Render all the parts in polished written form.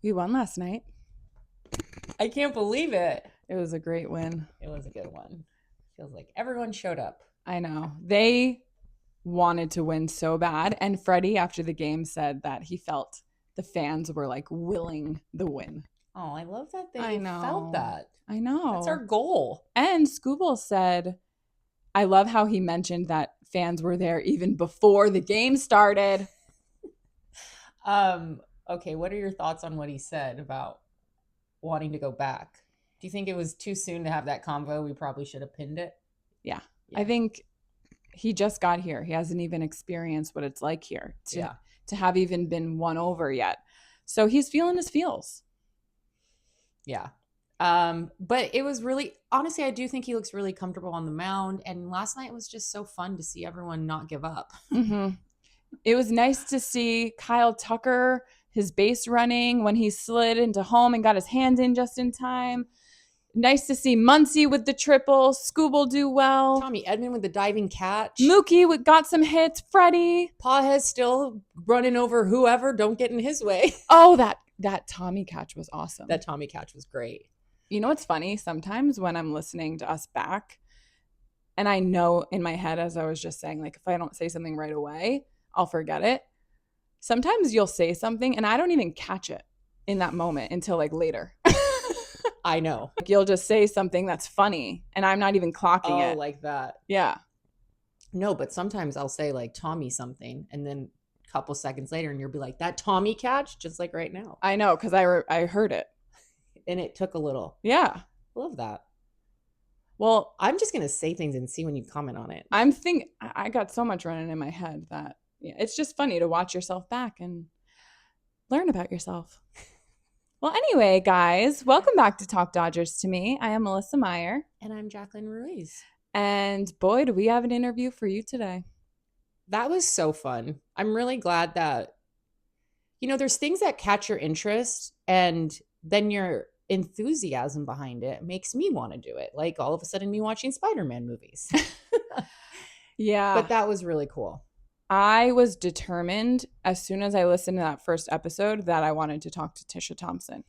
We won last night. I can't believe it. It was a great win. It was a good one. Feels like everyone showed up. I know. They wanted to win so bad. And Freddie, after the game, said that he felt the fans were like willing the win. Oh, I love that I they know. felt that. I know. That's our goal. And Scooble said, I love how he mentioned that fans were there even before the game started. Okay, what are your thoughts on what he said about wanting to go back? Do you think it was too soon to have that convo? We probably should have pinned it. Yeah. I think he just got here. He hasn't even experienced what it's like here to have even been won over yet. So he's feeling his feels. Yeah. But it was really, honestly, I do think he looks really comfortable on the mound. And last night was just so fun to see everyone not give up. Mm-hmm. It was nice to see Kyle Tucker, his base running when he slid into home and got his hand in just in time. Nice to see Muncy with the triple, Scooble do well. Tommy Edman with the diving catch. Mookie got some hits. Freddie. Pages still running over whoever. Don't get in his way. Oh, that Tommy catch was awesome. That Tommy catch was great. You know what's funny? Sometimes when I'm listening to us back, and I know in my head, as I was just saying, like if I don't say something right away, I'll forget it. Sometimes you'll say something and I don't even catch it in that moment until like later. I know. Like you'll just say something that's funny and I'm not even clocking it. Oh, like that. Yeah. No, but sometimes I'll say like Tommy something and then a couple seconds later and you'll be like, that Tommy catch? Just like right now. I know because I heard it. And it took a little. Yeah. Love that. Well, I'm just going to say things and see when you comment on it. I got so much running in my head that it's just funny to watch yourself back and learn about yourself. Well, anyway, guys, welcome back to Talk Dodgers to Me. I am Melissa Meyer. And I'm Jacqueline Ruiz. And boy, do we have an interview for you today. That was so fun. I'm really glad that, there's things that catch your interest and then your enthusiasm behind it makes me want to do it. Like all of a sudden me watching Spider-Man movies. Yeah. But that was really cool. I was determined as soon as I listened to that first episode that I wanted to talk to Tisha Thompson.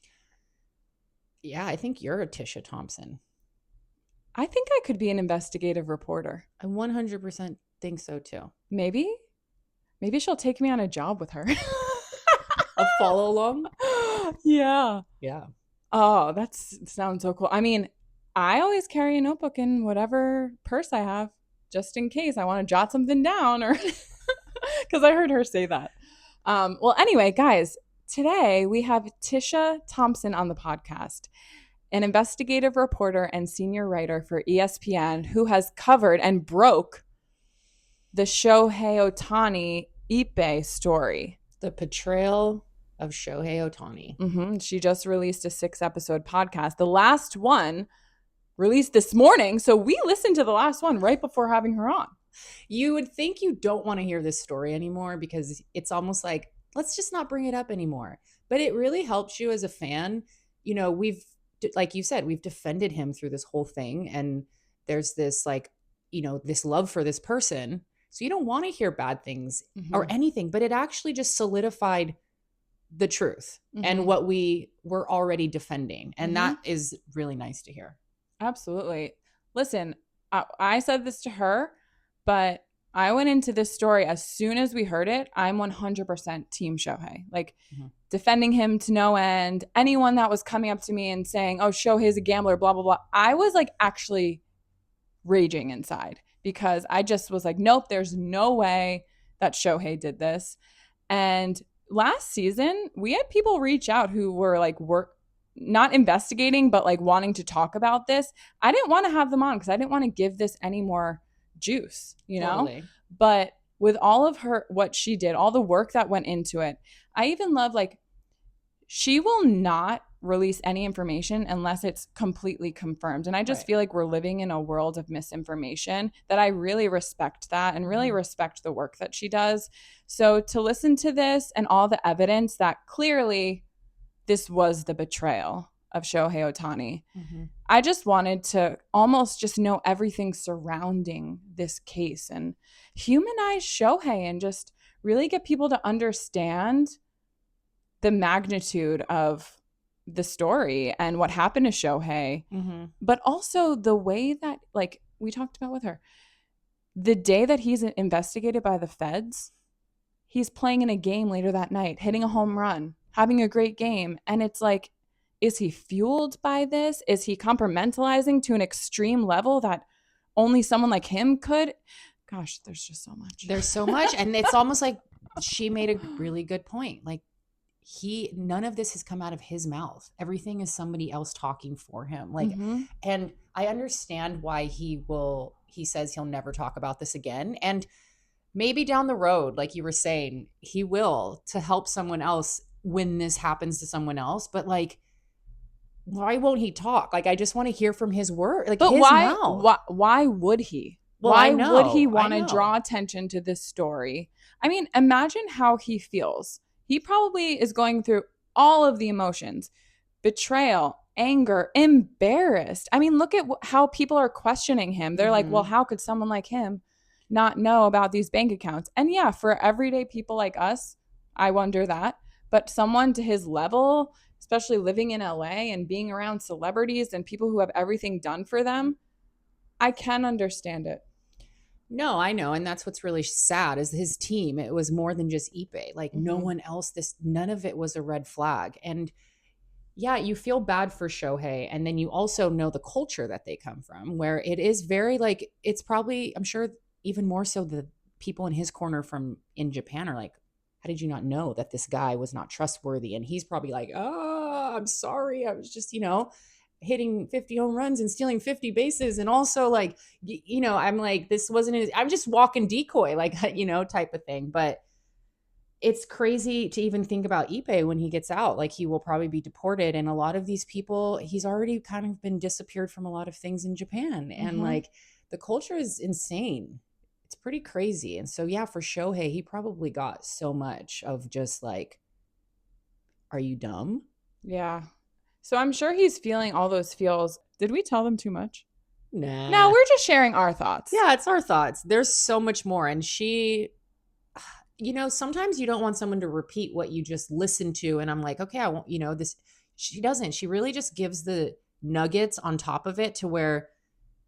Yeah, I think you're a Tisha Thompson. I think I could be an investigative reporter. I 100% think so too. Maybe she'll take me on a job with her. A follow along? Yeah. Yeah. Oh, that sounds so cool. I mean, I always carry a notebook in whatever purse I have just in case I want to jot something down or because I heard her say that. Well, anyway, guys, today we have Tisha Thompson on the podcast, an investigative reporter and senior writer for ESPN who has covered and broke the Shohei Ohtani Ippei story. The Betrayal of Shohei Ohtani. Mm-hmm. She just released a 6-episode podcast. The last one released this morning, so we listened to the last one right before having her on. You would think you don't want to hear this story anymore because it's almost like, let's just not bring it up anymore. But it really helps you as a fan. We've, like you said, we've defended him through this whole thing. And there's this this love for this person. So you don't want to hear bad things or anything, but it actually just solidified the truth and what we were already defending. And that is really nice to hear. Absolutely. Listen, I said this to her, but I went into this story as soon as we heard it. I'm 100% team Shohei, like defending him to no end. Anyone that was coming up to me and saying, oh, Shohei's a gambler, blah, blah, blah. I was like actually raging inside because I just was like, nope, there's no way that Shohei did this. And last season, we had people reach out who were like, not investigating, but like wanting to talk about this. I didn't want to have them on because I didn't want to give this any more juice, Totally. But with all of what she did, all the work that went into it, I even love like she will not release any information unless it's completely confirmed. And I just feel like we're living in a world of misinformation that I really respect that and really respect the work that she does. So to listen to this and all the evidence that clearly this was the betrayal of Shohei Ohtani. I just wanted to almost just know everything surrounding this case and humanize Shohei and just really get people to understand the magnitude of the story and what happened to Shohei, but also the way that, like we talked about with her, the day that he's investigated by the feds, he's playing in a game later that night, hitting a home run, having a great game. And it's like, is he fueled by this? Is he compartmentalizing to an extreme level that only someone like him could? Gosh, there's just so much. There's so much. And it's almost like she made a really good point. Like, none of this has come out of his mouth. Everything is somebody else talking for him. Like, and I understand why he says he'll never talk about this again. And maybe down the road, like you were saying, he will, to help someone else when this happens to someone else. But like, why won't he talk? Like, I just want to hear from his word, like, but his mouth. Why would he? Well, why would he want to draw attention to this story? I mean, imagine how he feels. He probably is going through all of the emotions: betrayal, anger, embarrassed. I mean, look at how people are questioning him. They're like, well, how could someone like him not know about these bank accounts? And yeah, for everyday people like us, I wonder that. But someone to his level, especially living in LA and being around celebrities and people who have everything done for them, I can understand it. No, I know. And that's what's really sad is his team. It was more than just Ippei. Like, no one else, none of it was a red flag. And yeah, you feel bad for Shohei. And then you also know the culture that they come from, where it is very like, it's probably, I'm sure even more so the people in his corner in Japan are like, how did you not know that this guy was not trustworthy? And he's probably like, oh, I'm sorry. I was just, hitting 50 home runs and stealing 50 bases. And also like, I'm like, this wasn't, I'm just walking decoy, like, type of thing. But it's crazy to even think about Ippei when he gets out. Like, he will probably be deported. And a lot of these people, he's already kind of been disappeared from a lot of things in Japan. And like, the culture is insane. It's pretty crazy. And so, yeah, for Shohei, he probably got so much of just like, are you dumb? Yeah. So I'm sure he's feeling all those feels. Did we tell them too much? Nah. No, we're just sharing our thoughts. Yeah, it's our thoughts. There's so much more. And she, sometimes you don't want someone to repeat what you just listened to. And I'm like, okay, I won't, this. She doesn't. She really just gives the nuggets on top of it to where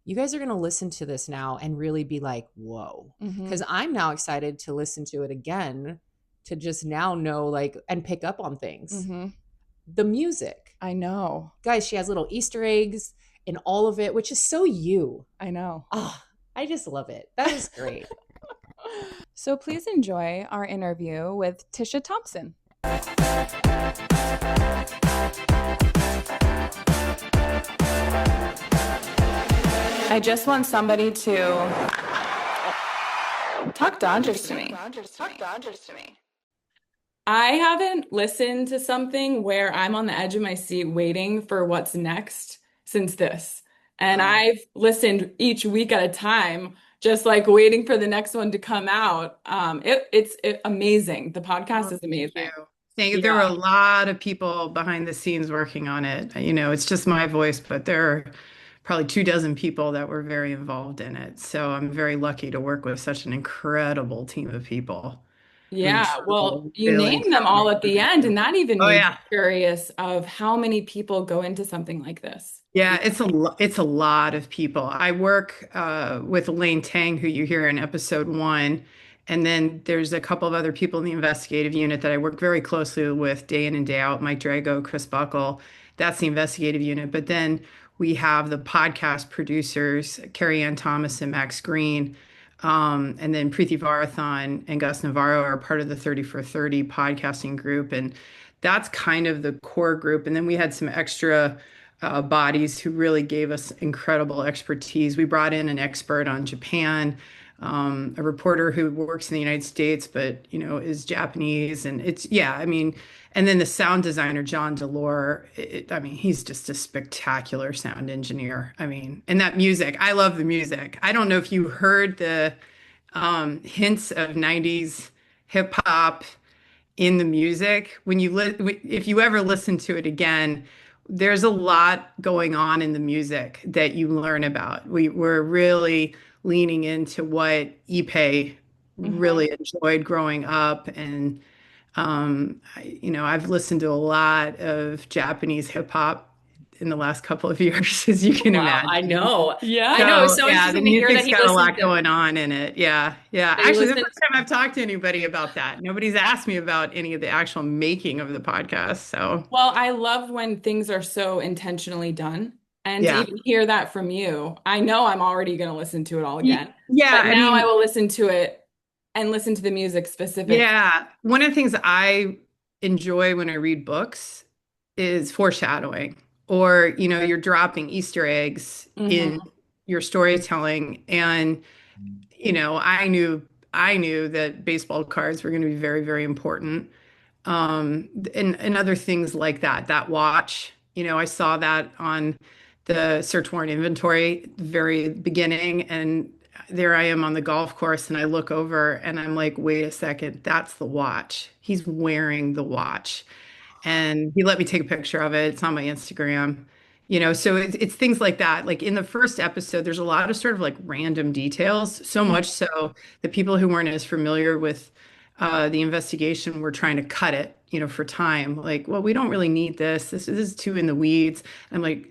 you guys are going to listen to this now and really be like, whoa. Because I'm now excited to listen to it again, to just now know, like, and pick up on things. The music. I know. Guys, she has little Easter eggs in all of it, which is so you. I know. Oh, I just love it. That is great. So please enjoy our interview with Tisha Thompson. I just want somebody to talk Dodgers to me. I haven't listened to something where I'm on the edge of my seat waiting for what's next since this. And I've listened each week at a time, just like waiting for the next one to come out. It's amazing. The podcast is amazing. There are a lot of people behind the scenes working on it. It's just my voice, but there are probably 24 people that were very involved in it. So I'm very lucky to work with such an incredible team of people. Yeah, well, you named them all at the end, and that even made me curious of how many people go into something like this. Yeah, it's a lot of people. I work with Elaine Tang, who you hear in episode 1, and then there's a couple of other people in the investigative unit that I work very closely with day in and day out. Mike Drago, Chris Buckle, that's the investigative unit. But then we have the podcast producers, Carrie Ann Thomas and Max Green. And then Preeti Varathan and Gus Navarro are part of the 30 for 30 podcasting group. And that's kind of the core group. And then we had some extra bodies who really gave us incredible expertise. We brought in an expert on Japan, a reporter who works in the United States, but, is Japanese. And and then the sound designer, John Delore, he's just a spectacular sound engineer. And that music, I love the music. I don't know if you heard the hints of 90s hip hop in the music. If you ever listen to it again, there's a lot going on in the music that you learn about. We're really leaning into what Ippei really enjoyed growing up, and I've listened to a lot of Japanese hip hop in the last couple of years, as you can Wow, I imagine. know. Yeah. I know. It was So so yeah, the interesting to hear that music's he got a listened lot to going on in it. Yeah. Yeah. that he Actually, the listened. first time I've talked to anybody about that. Nobody's asked me about any of the actual making of the podcast. So Well, I love when things are so intentionally done. And to yeah. even hear that from you, I know I'm already going to listen to it all again. Yeah, But I now I mean, will listen to it and listen to the music specific. yeah. One of the things I enjoy when I read books is foreshadowing, or, you're dropping Easter eggs in Hmm. your storytelling. And, I knew that baseball cards were going to be very, very important. And other things like that. That watch, I saw that on the search warrant inventory very beginning, and there I am on the golf course, and I look over and I'm like, wait a second, that's the watch. He's wearing the watch. And he let me take a picture of it. It's on my Instagram. So it's things like that. Like in the first episode, there's a lot of sort of like random details, so much so that people who weren't as familiar with the investigation were trying to cut it, for time. Like, well, we don't really need this. This is too in the weeds. I'm like,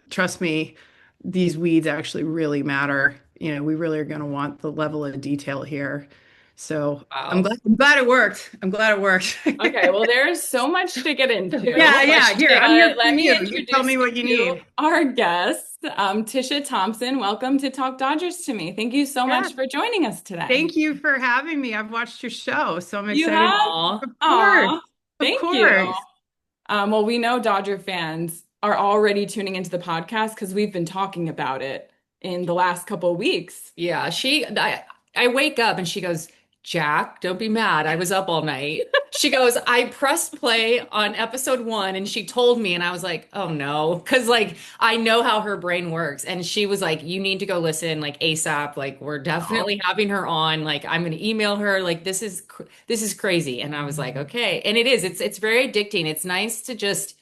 trust me, these weeds actually really matter. We really are going to want the level of detail here. So I'm Wow. glad, I'm glad it worked. I'm glad it worked. Okay, well, there is so much to get into, Yeah, yeah. Here, I'm here but for let me you. You tell introduce me you what you to need. our guest, Tisha Thompson. Welcome to Talk Dodgers to me. Thank you so Yeah, much for joining us today. thank you for having me. I've watched your show, so I'm You excited. have? Aw. Of course, Aw, of thank you. course. Well, we know Dodger fans are already tuning into the podcast because we've been talking about it in the last couple of weeks. Yeah, I wake up and she goes, Jack, don't be mad. I was up all night. She goes, I pressed play on episode 1 and she told me, and I was like, oh no. Cause like I know how her brain works. And she was like, you need to go listen like ASAP. Like we're Oh, definitely having her on. Like I'm gonna email her. Like this is crazy. And I was like, okay. And it is, it's very addicting. It's nice to just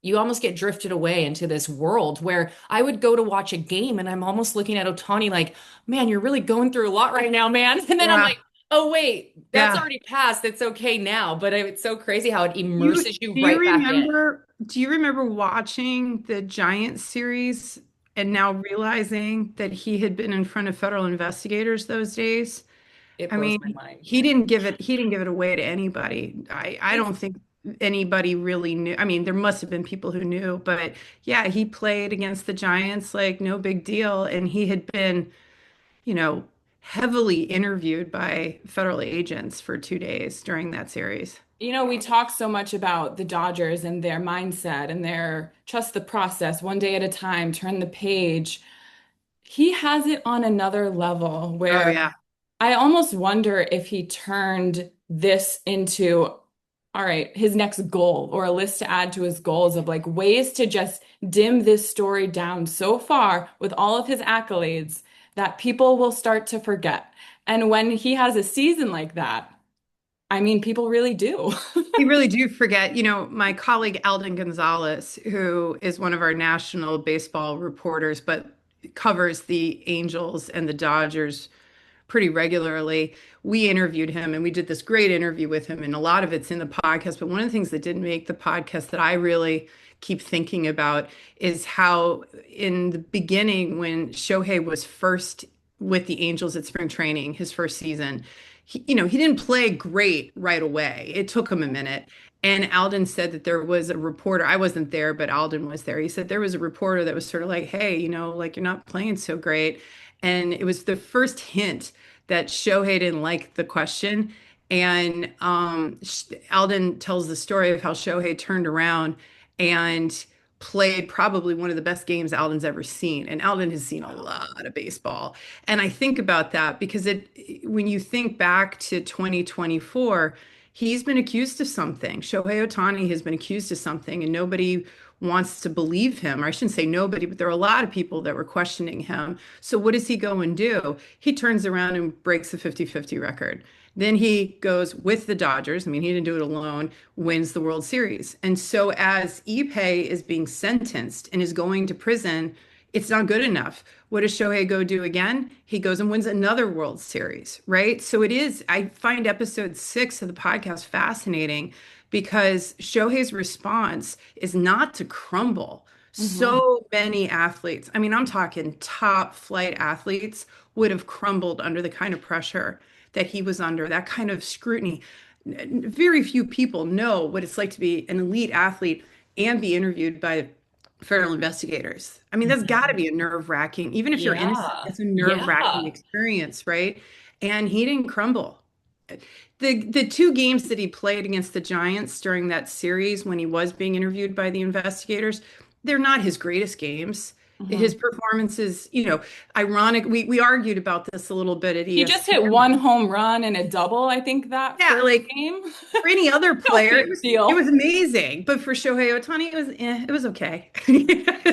you almost get drifted away into this world where I would go to watch a game and I'm almost looking at Ohtani like, man, you're really going through a lot right now, man. And then I'm yeah, like, oh, wait, that's yeah. already passed. It's okay now. But it's so crazy how it You immerses you do you right back in. remember? Do you remember watching the Giants series and now realizing that he had been in front of federal investigators those days? It I blows mean, my mind. he didn't give it away to anybody. I It's don't think anybody really knew. I mean, there must have been people who knew, but yeah, he played against the Giants like no big deal. And he had been, you know, heavily interviewed by federal agents for 2 days during that series. We talk so much about the Dodgers and their mindset and their trust the process, one day at a time, turn the page. He has it on another level Oh where yeah. I almost wonder if he turned this into, all right, his next goal or a list to add to his goals of like ways to just dim this story down so far with all of his accolades that people will start to forget. And when he has a season like that, I mean, people really do. You really do forget, my colleague Alden Gonzalez, who is one of our national baseball reporters, but covers the Angels and the Dodgers pretty regularly. We interviewed him and we did this great interview with him, and a lot of it's in the podcast. But one of the things that didn't make the podcast that I really keep thinking about is how, in the beginning, when Shohei was first with the Angels at spring training, his first season, he didn't play great right away. It took him a minute. And Alden said that there was a reporter, I wasn't there, but Alden was there. He said there was a reporter that was sort of like, hey, like you're not playing so great. And it was the first hint that Shohei didn't like the question. And Alden tells the story of how Shohei turned around and played probably one of the best games Alden's ever seen. And Alden has seen a lot of baseball. And I think about that because when you think back to 2024, he's been accused of something. Shohei Ohtani has been accused of something, and nobody wants to believe him. Or I shouldn't say nobody, but there are a lot of people that were questioning him. So what does he go and do? He turns around and breaks the 50-50 record. Then he goes with the Dodgers. I mean, he didn't do it alone, wins the World Series. And so as Ippei is being sentenced and is going to prison, It's not good enough. What does Shohei go do again? He goes and wins another World Series, right? So it is, I find episode 6 of the podcast fascinating because Shohei's response is not to crumble. Hmm. So many athletes, I mean, I'm talking top flight athletes, would have crumbled under the kind of pressure that he was under, that kind of scrutiny. Very few people know what it's like to be an elite athlete and be interviewed by federal investigators. I mean, that's got to Mhm. be a nerve-wracking, even if you're innocent, Yeah. it's a nerve-wracking Yeah. experience, right? And he didn't crumble. The two games that he played against the Giants during that series when he was being interviewed by the investigators, they're not his greatest games. Hmm. His performances, ironic. We argued about this a little bit at He just hit ESPN. one home run and a double, I think, that Yeah, first like game. for any other No player, big it was deal. amazing. But for Shohei Ohtani, it was okay.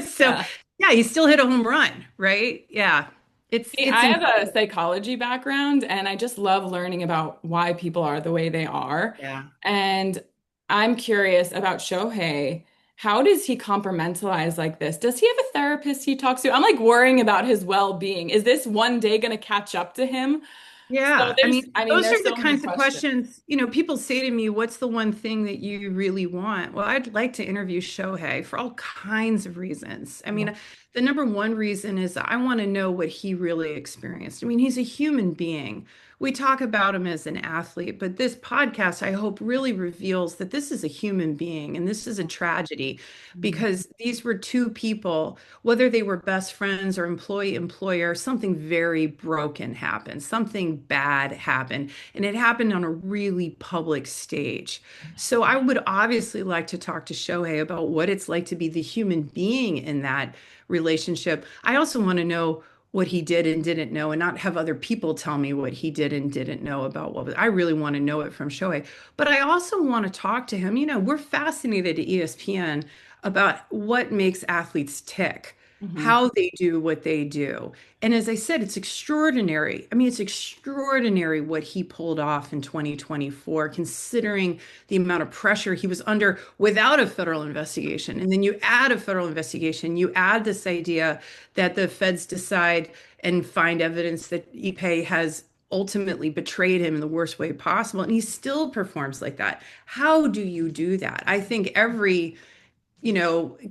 So Yeah. yeah, he still hit a home run, right? Yeah. See, It's I have a incredible. psychology background and I just love learning about why people are the way they are. Yeah. And I'm curious about Shohei. How does he compartmentalize like this? Does he have a therapist he talks to? I'm like worrying about his well-being. Is this one day going to catch up to him? So Yeah, I mean, those there's are the so many kinds of questions. questions, people say to me, what's the one thing that you really want? Well, I'd like to interview Shohei for all kinds of reasons. I mean, the number one reason is I want to know what he really experienced. I mean, he's a human being. We talk about him as an athlete, but this podcast, I hope, really reveals that this is a human being and this is a tragedy Mhm. because these were two people, whether they were best friends or employee employer, something very broken happened, something bad happened, and it happened on a really public stage. So I would obviously like to talk to Shohei about what it's like to be the human being in that relationship. I also want to know what he did and didn't know and not have other people tell me what he did and didn't know about what was. I really want to know it from Shohei. But I also want to talk to him. We're fascinated at ESPN about what makes athletes tick, Mhm. how they do what they do. And as I said, it's extraordinary. I mean, it's extraordinary what he pulled off in 2024, considering the amount of pressure he was under without a federal investigation. And then you add a federal investigation, you add this idea that the feds decide and find evidence that Ippei has ultimately betrayed him in the worst way possible, and he still performs like that. How do you do that? I think every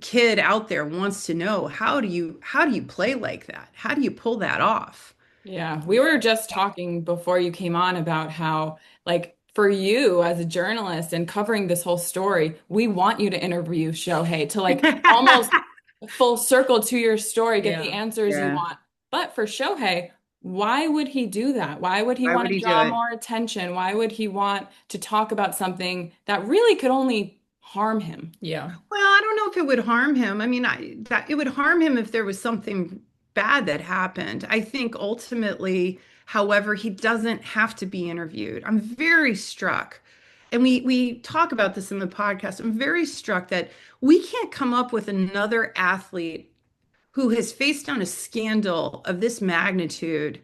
kid out there wants to know how do you play like that? How do you pull that off? Yeah, we were just talking before you came on about how, like, for you as a journalist and covering this whole story, we want you to interview Shohei to like almost full circle to your story, get the Yeah. answers you Yeah. want. But for Shohei, why would he do that? Why would he Why want would to he do draw it? more attention? Why would he want to talk about something that really could only harm him? Yeah. Well, I don't know if it would harm him. I mean, that it would harm him if there was something bad that happened. I think ultimately, however, he doesn't have to be interviewed. I'm very struck, and we talk about this in the podcast. I'm very struck that we can't come up with another athlete who has faced down a scandal of this magnitude,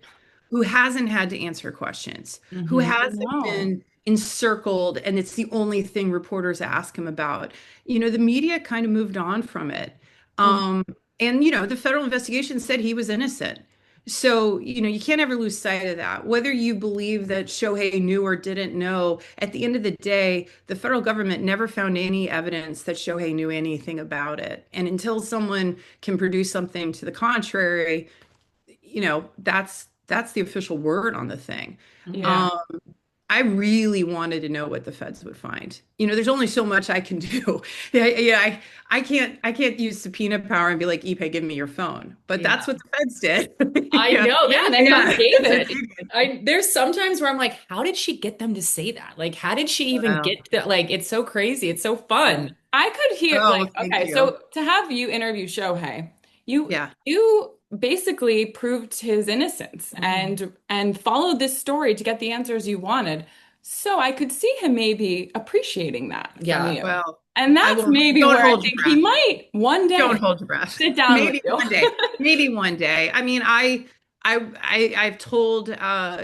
who hasn't had to answer questions, who Hmm. hasn't No. been encircled, and it's the only thing reporters ask him about. The media kind of moved on from it. Mhm. Um, and, the federal investigation said he was innocent. So, you can't ever lose sight of that. Whether you believe that Shohei knew or didn't know, at the end of the day, the federal government never found any evidence that Shohei knew anything about it. And until someone can produce something to the contrary, that's the official word on the thing. Hmm. Yeah. Um, I really wanted to know what the feds would find. There's only so much I can do. Yeah, yeah, I can't use subpoena power and be like, Ipe, give me your phone. But Yeah. that's what the feds did. I Yeah, know. Yeah. And then you yeah, gave that's what it. they did. There's sometimes where I'm like, how did she get them to say that? Like, how did she even Wow. get that? Like, it's so crazy. It's so fun. I could hear Oh, like well, thank okay, you. so to have you interview Shohei, you Yeah. you basically proved his innocence Mhm. and followed this story to get the answers you wanted. So I could see him maybe appreciating that from Yeah. you. Well, And I that's will. maybe Don't where I hold your think he breath. might one Don't day hold your breath. sit down with Maybe you. one day. Maybe one day. I mean, I've told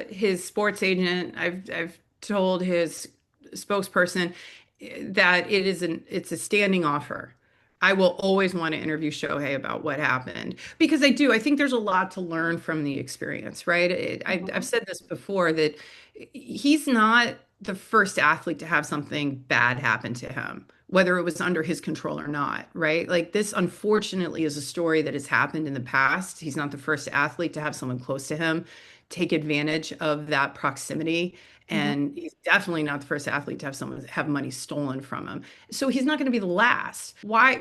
his sports agent, I've told his spokesperson that it's a standing offer. I will always want to interview Shohei about what happened because I do. I think there's a lot to learn from the experience, right? I've Mhm. said this before that he's not the first athlete to have something bad happen to him, whether it was under his control or not, right? Like this, unfortunately, is a story that has happened in the past. He's not the first athlete to have someone close to him take advantage of that proximity. Mhm. And he's definitely not the first athlete to have someone have money stolen from him. So he's not going to be the last. Why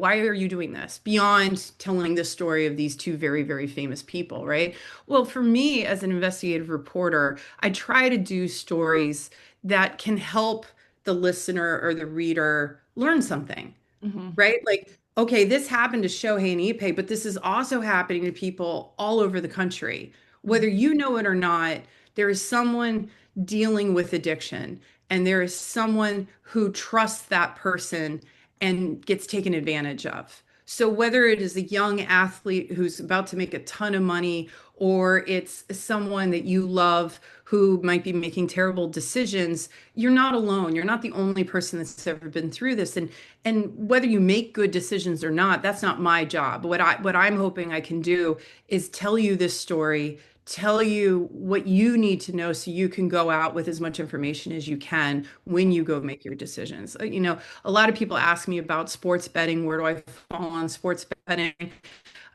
are you doing this beyond telling the story of these two very, very famous people, right? Well, for me as an investigative reporter, I try to do stories that can help the listener or the reader learn something, Mhm. right? Like, okay, this happened to Shohei and Ippei, but this is also happening to people all over the country. Whether Mhm. you know it or not, there is someone dealing with addiction, and there is someone who trusts that person and gets taken advantage of. So whether it is a young athlete who's about to make a ton of money, or it's someone that you love who might be making terrible decisions, you're not alone. You're not the only person that's ever been through this. And whether you make good decisions or not, that's not my job. What I'm hoping I can do is tell you this story, tell you what you need to know so you can go out with as much information as you can when you go make your decisions. A lot of people ask me about sports betting. Where do I fall on sports betting?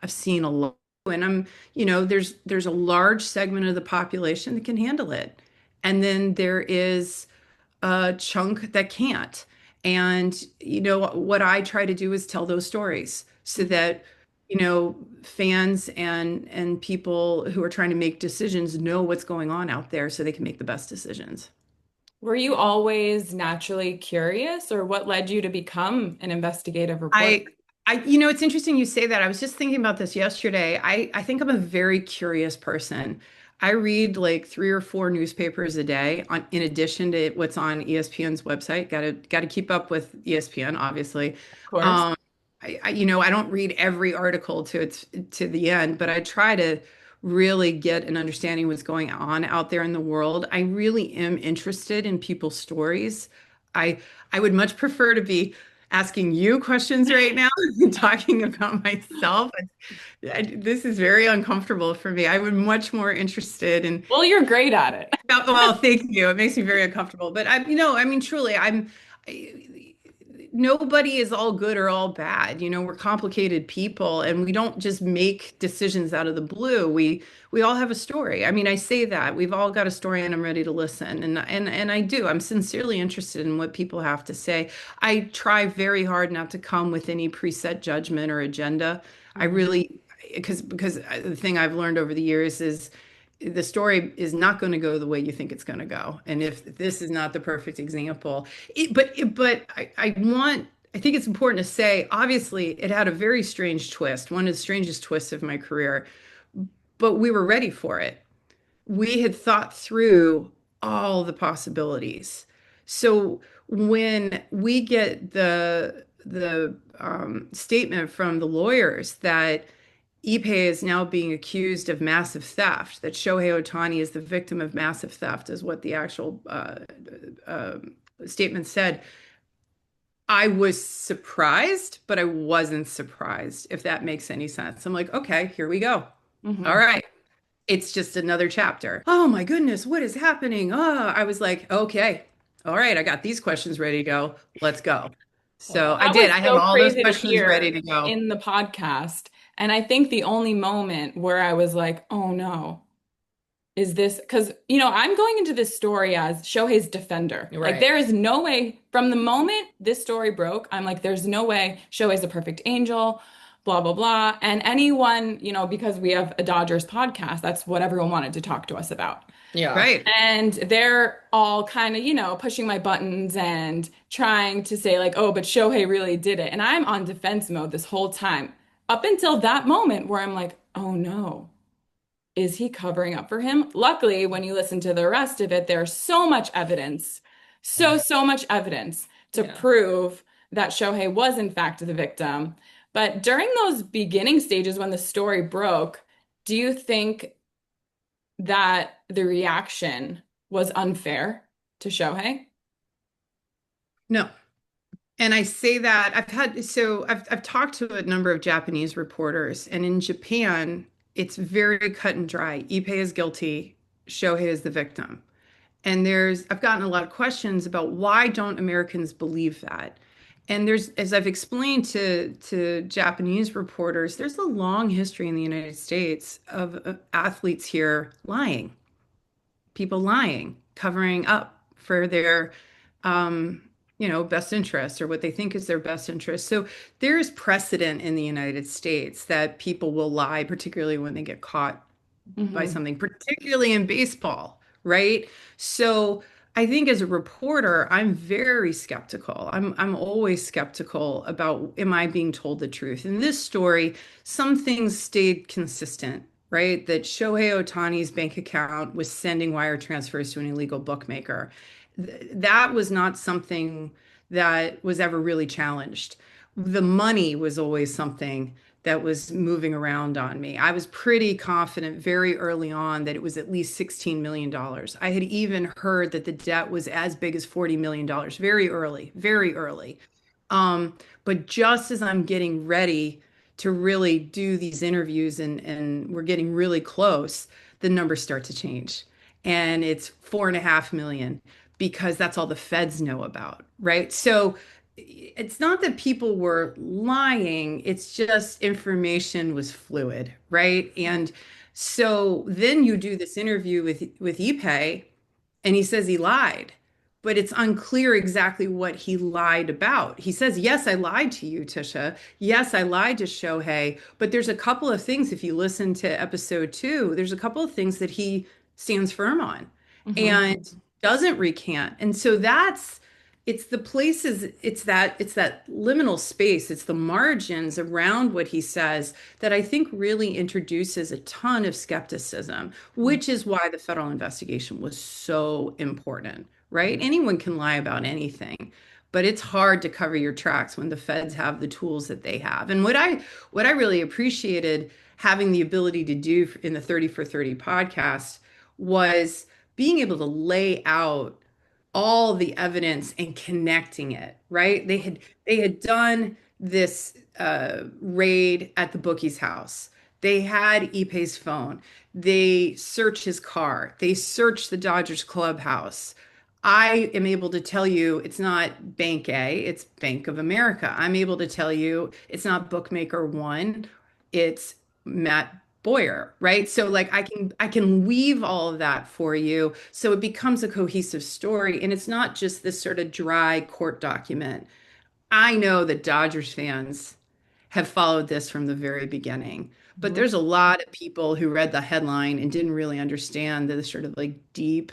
I've seen a lot. And there's a large segment of the population that can handle it. And then there is a chunk that can't. And what I try to do is tell those stories so Mhm. that fans and people who are trying to make decisions know what's going on out there so they can make the best decisions. Were you always naturally curious, or what led you to become an investigative reporter? I it's interesting you say that. I was just thinking about this yesterday. I think I'm a very curious person. I read like 3 or 4 newspapers a day in addition to what's on ESPN's website. Got to keep up with ESPN, obviously. Of course. Um, I don't read every article to the end, but I try to really get an understanding of what's going on out there in the world. I really am interested in people's stories. I I would much prefer to be asking you questions right now and talking about myself. This is very uncomfortable for me. I would much more interested in, Well, you're great at it. well, thank you. It makes me very uncomfortable. But I mean, truly, I, nobody is all good or all bad. We're complicated people and we don't just make decisions out of the blue. We all have a story. I mean, I say that we've all got a story and I'm ready to listen. And I do. I'm sincerely interested in what people have to say. I try very hard not to come with any preset judgment or agenda. I Mhm. really because the thing I've learned over the years is the story is not going to go the way you think it's going to go. And if this is not the perfect example, but I think it's important to say, obviously, it had a very strange twist, one of the strangest twists of my career, but we were ready for it. We had thought through all the possibilities. So when we get the statement from the lawyers that Ippei is now being accused of massive theft, that Shohei Ohtani is the victim of massive theft, is what the actual uh, statement said. I was surprised, but I wasn't surprised, if that makes any sense. I'm like, okay, here we go. All Mhm. right. It's just another chapter. Oh my goodness, what is happening? I was like, okay, all right, I got these questions ready to go. Let's go. So Well, I that did. was I have so all those crazy to questions ready hear to go. in the podcast. And I think the only moment where I was like, oh no, is this because, I'm going into this story as Shohei's defender. Like, Right. there is no way from the moment this story broke, I'm like, there's no way Shohei's a perfect angel, blah, blah, blah. And anyone, because we have a Dodgers podcast, that's what everyone wanted to talk to us about. Yeah. Right. And they're all kind of, pushing my buttons and trying to say, like, oh, but Shohei really did it. And I'm on defense mode this whole time, up until that moment where I'm like, oh no, is he covering up for him? Luckily, when you listen to the rest of it, there's so much evidence, so much evidence to Yeah. prove that Shohei was, in fact, the victim. But during those beginning stages when the story broke, do you think that the reaction was unfair to Shohei? No. And I say that I've talked to a number of Japanese reporters, and in Japan, it's very cut and dry. Ippei is guilty, Shohei is the victim. And I've gotten a lot of questions about why don't Americans believe that? And as I've explained to Japanese reporters, there's a long history in the United States of athletes here lying, people lying, covering up for their, um, best interests or what they think is their best interest. So there's precedent in the United States that people will lie, particularly when they get caught by Hmm. something, particularly in baseball, right? So I think as a reporter, I'm very skeptical. I'm always skeptical about am I being told the truth? In this story, some things stayed consistent, right? That Shohei Ohtani's bank account was sending wire transfers to an illegal bookmaker. That was not something that was ever really challenged. The money was always something that was moving around on me. I was pretty confident very early on that it was at least $16 million. Dollars. I had even heard that the debt was as big as $40 million dollars very early, very early. But just as I'm getting ready to really do these interviews and we're getting really close, the numbers start to change. And it's 4.5 million because that's all the feds know about, right? So it's not that people were lying, it's just information was fluid, right? And so then you do this interview with Ippei, and he says he lied, but it's unclear exactly what he lied about. He says, "Yes, I lied to you, Tisha. Yes, I lied to Shohei." But there's a couple of things, if you listen to episode 2, there's a couple of things that he stands firm on Hmm. and doesn't recant. And so it's the places, it's that liminal space, it's the margins around what he says that I think really introduces a ton of skepticism, which is why the federal investigation was so important, right? Anyone can lie about anything, but it's hard to cover your tracks when the feds have the tools that they have. And what I really appreciated having the ability to do in the 30 for 30 podcast was being able to lay out all the evidence and connecting it, right? They had done this raid at the bookie's house. They had Ippei's phone. They searched his car. They searched the Dodgers clubhouse. I am able to tell you it's not Bank A, it's Bank of America. I'm able to tell you it's not Bookmaker One, it's Matt Boyer, right? So like I can weave all of that for you so it becomes a cohesive story and it's not just this sort of dry court document. I know that Dodgers fans have followed this from the very beginning, but Mhm. there's a lot of people who read the headline and didn't really understand the sort of like deep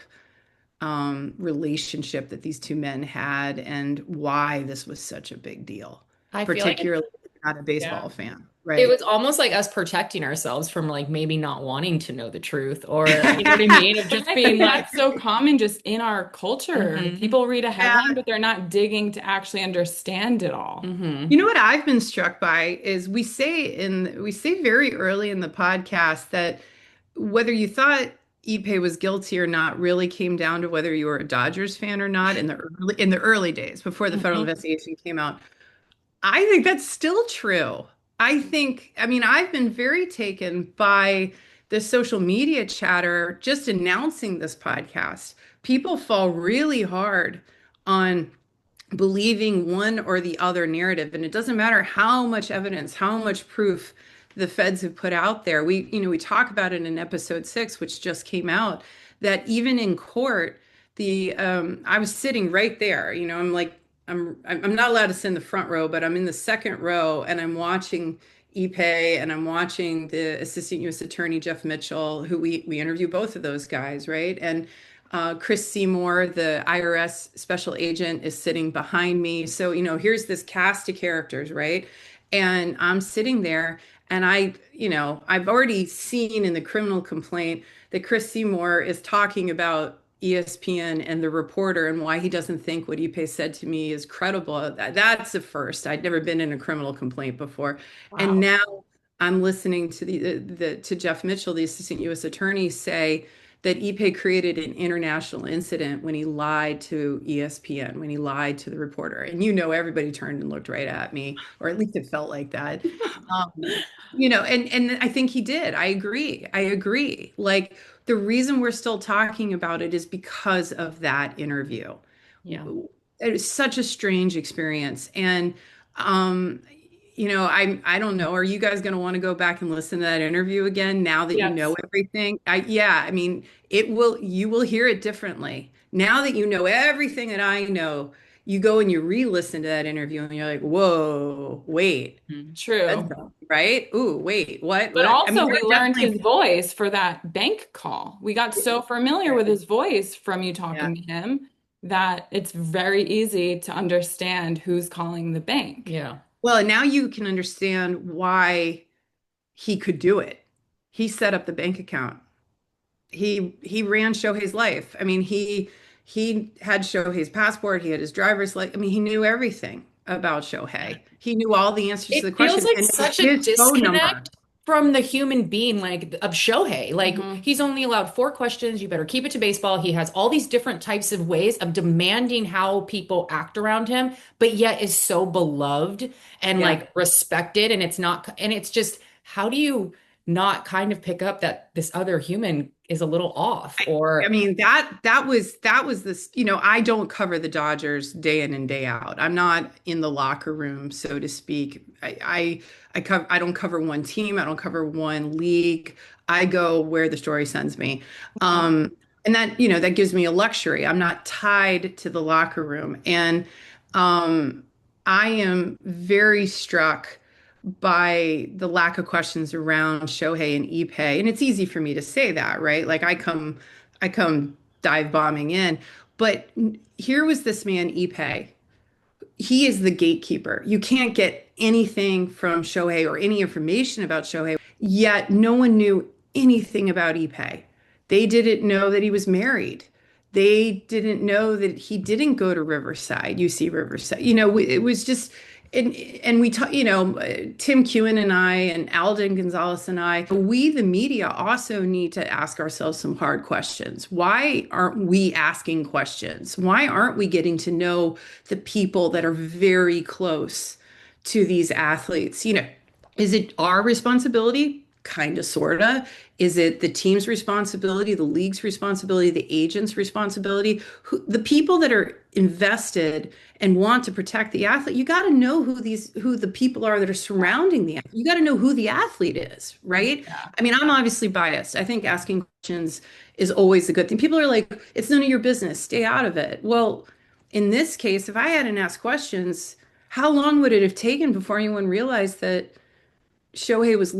relationship that these two men had and why this was such a big deal, I feel like particularly if you're not a Yeah. baseball fan, it right? was almost like us protecting ourselves from like maybe not wanting to know the truth or you know what I mean? Of And just I being think like, that's so common just in our culture. mm-hmm, People read a Yeah. headline, but they're not digging to actually understand it all. mm-hmm, You know what I've been struck by is we say very early in the podcast that whether you thought Ippei was guilty or not really came down to whether you were a Dodgers fan or not in the early days before the federal mm-hmm, investigation came out. I think that's still true. I mean, I've been very taken by the social media chatter just announcing this podcast. People fall really hard on believing one or the other narrative. And it doesn't matter how much evidence, how much proof the feds have put out there. We talk about it in episode 6, which just came out, that even in court, I was sitting right there. I'm like, I'm not allowed to sit in the front row, but I'm in the second row and I'm watching Ippei and I'm watching the Assistant U.S. Attorney Jeff Mitchell, who we interview both of those guys, right? And Chris Seymour, the IRS special agent, is sitting behind me. So, here's this cast of characters, right? And I'm sitting there, and I've already seen in the criminal complaint that Chris Seymour is talking about ESPN and the reporter and why he doesn't think what Ippei said to me is credible. That's a first. I'd never been in a criminal complaint before. And wow. now I'm listening to to Jeff Mitchell, the assistant U.S. attorney, say that Ippei created an international incident when he lied to ESPN, when he lied to the reporter. And everybody turned and looked right at me, or at least it felt like that. And I think he did. I agree. I agree. Like the reason we're still talking about it is because of that interview. Yeah. It was such a strange experience. And um, I don't know. Are you guys going to want to go back and listen to that interview again now that you know Yes. everything? Yeah, I mean, you will hear it differently. Now that you know everything that I know, you go and you re-listen to that interview and you're like, whoa, wait, that's True. wrong, right? Ooh, wait, what? But What? I mean, also, we there are learned his definitely, voice for that bank call. We got so familiar with his voice from you yeah. talking to him that it's very easy to understand who's calling the bank. Yeah. Well, and now you can understand why he could do it. He set up the bank account. He ran Shohei's life. I mean, he had Shohei's passport, he had his driver's license. I mean, he knew everything about Shohei. He knew all the answers to the It feels question like and it was such a his phone number. disconnect from the human being, like of Shohei. Like Hmm. he's only allowed four questions. You better keep it to baseball. He has all these different types of ways of demanding how people act around him, but yet is so beloved and Yeah. like respected. And it's not, and it's just, how do you not kind of pick up that this other human is a little off I or, mean, that was this, I don't cover the Dodgers day in and day out. I'm not in the locker room, so to speak. I don't cover one team, I don't cover one league. I go where the story sends me. And that gives me a luxury. I'm not tied to the locker room. And um I am very struck by the lack of questions around Shohei and Ippei. And it's easy for me to say that, right? Like I come dive bombing in. But here was this man, Ippei. He is the gatekeeper. You can't get anything from Shohei or any information about Shohei, yet no one knew anything about Ippei. They didn't know that he was married. They didn't know that he didn't go to Riverside, UC Riverside. It was just, and we talk, Tim Kewen and I and Alden Gonzalez and I, we, the media, also need to ask ourselves some hard questions. Why aren't we asking questions? Why aren't we getting to know the people that are very close to these athletes? Is it our responsibility? Kind of, sort of. Is it the team's responsibility, the league's responsibility, the agent's responsibility? The people that are invested and want to protect the athlete, you got to know who the people are that are surrounding the athlete. You got to know who the athlete is, right? Yeah. I mean, I'm obviously biased. I think asking questions is always a good thing. People are like, it's none of your business, stay out of it. Well, in this case, if I hadn't asked questions, how long would it have taken before anyone realized that Shohei was,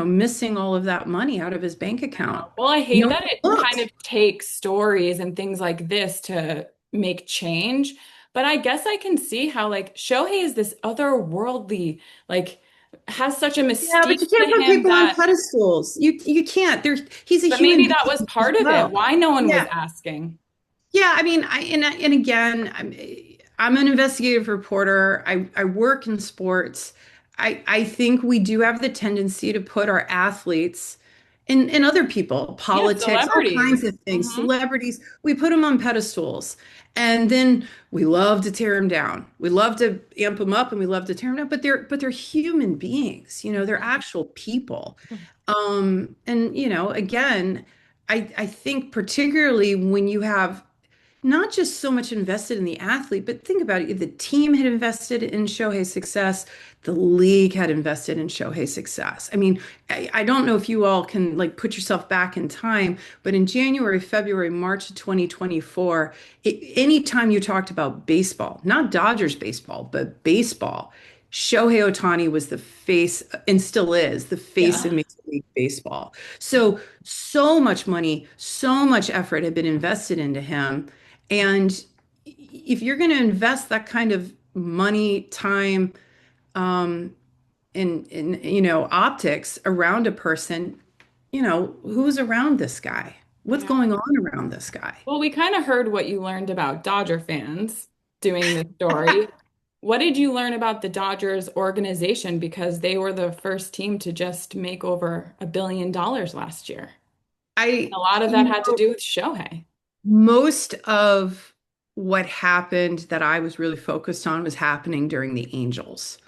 missing all of that money out of his bank account? Well, I No hate that it one kind of looked. takes stories and things like this to make change. But I guess I can see how like Shohei is this otherworldly, like has such a Yeah, but mystique you to can't put him people on that, pedestals. You can't. He's a but human maybe being that was as part of it. well. Why no one was Yeah. asking. Yeah, I mean, and again, I'm an investigative reporter. I work in sports. I think we do have the tendency to put our athletes and other people, Yeah, politics, all kinds celebrities. of things, Hmm. celebrities, we put them on pedestals. And then we love to tear them down. We love to amp them up and we love to tear them down, but they're human beings, they're actual people. And again, I think particularly when you have not just so much invested in the athlete, but think about it. The team had invested in Shohei's success. The league had invested in Shohei's success. I mean, I don't know if you all can like put yourself back in time, but in January, February, March of 2024, anytime you talked about baseball, not Dodgers baseball, but baseball, Shohei Ohtani was the face and still is the face of yeah. Major League Baseball. So much money, so much effort had been invested into him. And if you're going to invest that kind of money, time, um, in optics around a person, who's around this guy? What's Yeah. going on around this guy? Well, we kind of heard what you learned about Dodger fans doing this story. What did you learn about the Dodgers organization? Because they were the first team to just make over $1 billion last year. I, A lot of that you had to know, do with Shohei. most of what happened that I was really focused on was happening during the Angels.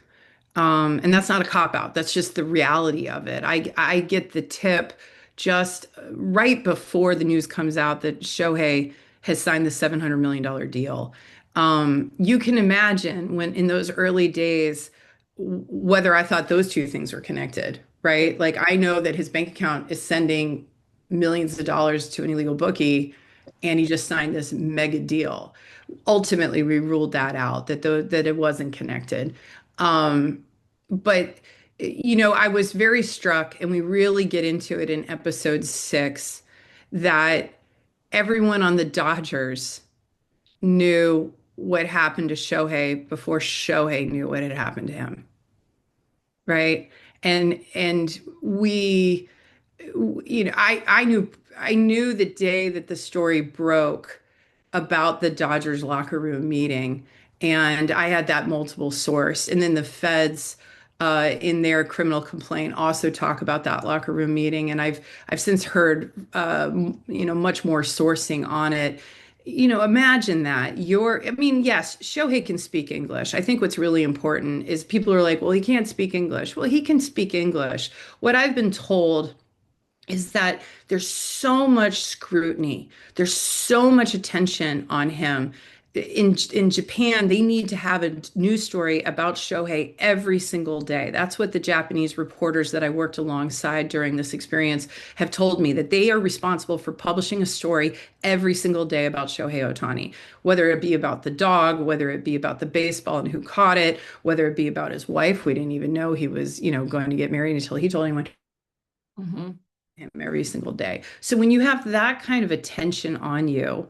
And that's not a cop out. That's just the reality of it. I get the tip just right before the news comes out that Shohei has signed the $700 million deal. You can imagine when in those early days whether I thought those two things were connected, right? Like I know that his bank account is sending millions of dollars to an illegal bookie, and he just signed this mega deal. Ultimately, we ruled that out that it wasn't connected. Um, but I was very struck, and we really get into it in episode 6, that everyone on the Dodgers knew what happened to Shohei before Shohei knew what had happened to him, right? And we, I knew the day that the story broke about the Dodgers locker room meeting, and I had that multiple source, and then the feds in their criminal complaint also talk about that locker room meeting, and I've since heard much more sourcing on it. Imagine that I mean, yes, Shohei can speak English. I think what's really important is people are like, well, he can't speak English. Well, he can speak English. What I've been told is that there's so much scrutiny, there's so much attention on him. In Japan, they need to have a news story about Shohei every single day. That's what the Japanese reporters that I worked alongside during this experience have told me, that they are responsible for publishing a story every single day about Shohei Ohtani, whether it be about the dog, whether it be about the baseball and who caught it, whether it be about his wife. We didn't even know he was, going to get married until he told anyone Hmm. him every single day. So when you have that kind of attention on you,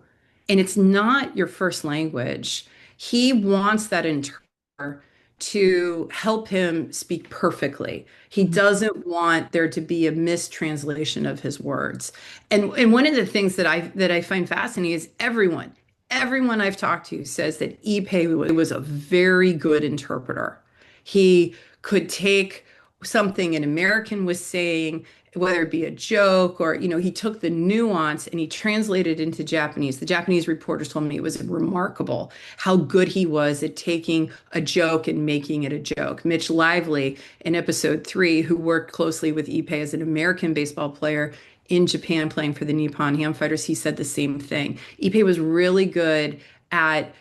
and it's not your first language, he wants that interpreter to help him speak perfectly. He doesn't want there to be a mistranslation of his words. And one of the things that I find fascinating is everyone I've talked to says that Ippei was a very good interpreter. He could take something an American was saying, whether it be a joke or, he took the nuance and he translated it into Japanese. The Japanese reporters told me it was remarkable how good he was at taking a joke and making it a joke. Mitch Lively in episode 3, who worked closely with Ippei as an American baseball player in Japan playing for the Nippon Ham Fighters, he said the same thing. Ippei was really good at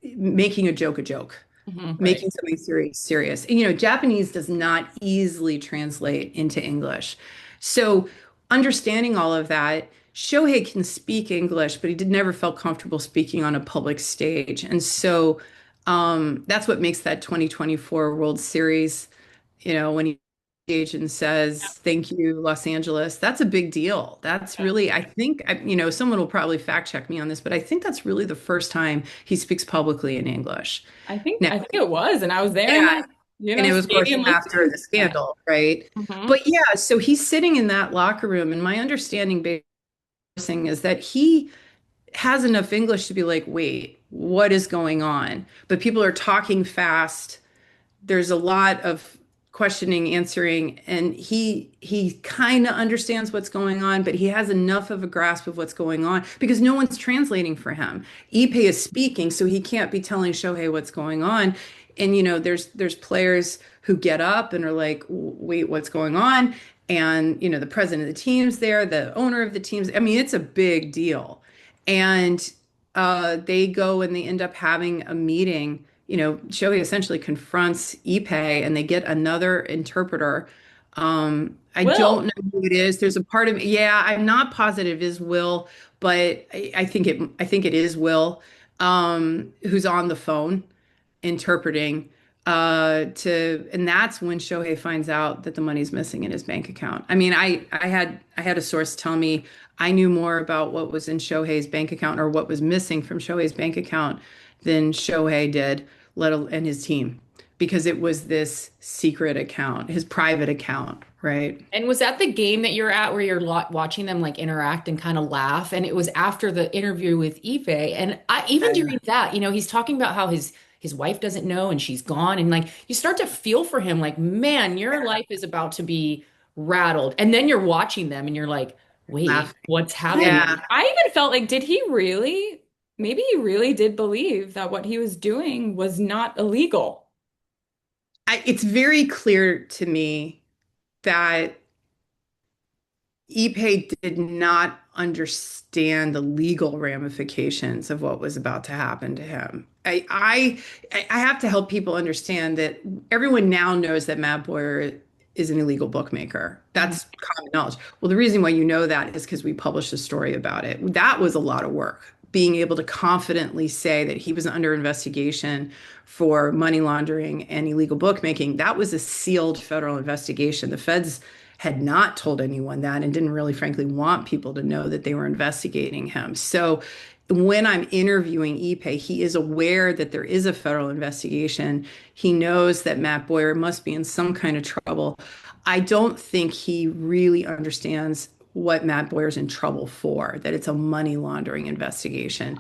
making a joke, Hmm. Right. making something serious. And, Japanese does not easily translate into English. So understanding all of that, Shohei can speak English, but he did never felt comfortable speaking on a public stage. And so that's what makes that 2024 World Series, when he stage and says, "Thank you, Los Angeles." That's a big deal. That's Yeah. really, I think, someone will probably fact check me on this, but I think that's really the first time he speaks publicly in English. I think Now, I think it was, and I was there in yeah, that, and it was, of course, stadium after listening. the Yeah. scandal, right? Hmm. But yeah, so he's sitting in that locker room, and my understanding is that he has enough English to be like, wait, what is going on? But people are talking fast. There's a lot of questioning, answering, and he kind of understands what's going on, but he has enough of a grasp of what's going on because no one's translating for him. Ippei is speaking, so he can't be telling Shohei what's going on. And there's players who get up and are like, wait, what's going on? And the president of the team's there, the owner of the teams. I mean, it's a big deal. And they go and they end up having a meeting. Shohei essentially confronts Ippei and they get another interpreter. I don't Will. know who it is. There's a part of yeah, I'm not positive is Will, but I think it is Will, who's on the phone interpreting and that's when Shohei finds out that the money's missing in his bank account. I mean, I had a source tell me I knew more about what was in Shohei's bank account or what was missing from Shohei's bank account than Shohei did, and his team, because it was this secret account, his private account, right? And was that the game that you're at where you're watching them like interact and kind of laugh? And it was after the interview with Ippei. And even during that, he's talking about how his wife doesn't know and she's gone. And like you start to feel for him, like, man, your life is about to be rattled. And then you're watching them and you're like, wait, laughing. what's happening? Yeah. I even felt like, did he really? Maybe he really did believe that what he was doing was not illegal. It's very clear to me that Ippei did not understand the legal ramifications of what was about to happen to him. I have to help people understand that everyone now knows that Matt Boyer is an illegal bookmaker. Mhm. That's common knowledge. Well, the reason why you know that is because we published a story about it. That was a lot of work, being able to confidently say that he was under investigation for money laundering and illegal bookmaking. That was a sealed federal investigation. The feds had not told anyone that and didn't really, frankly, want people to know that they were investigating him. So when I'm interviewing Ippei, he is aware that there is a federal investigation. He knows that Matt Boyer must be in some kind of trouble. I don't think he really understands what Matt Boyer's in trouble for, that it's a money laundering investigation.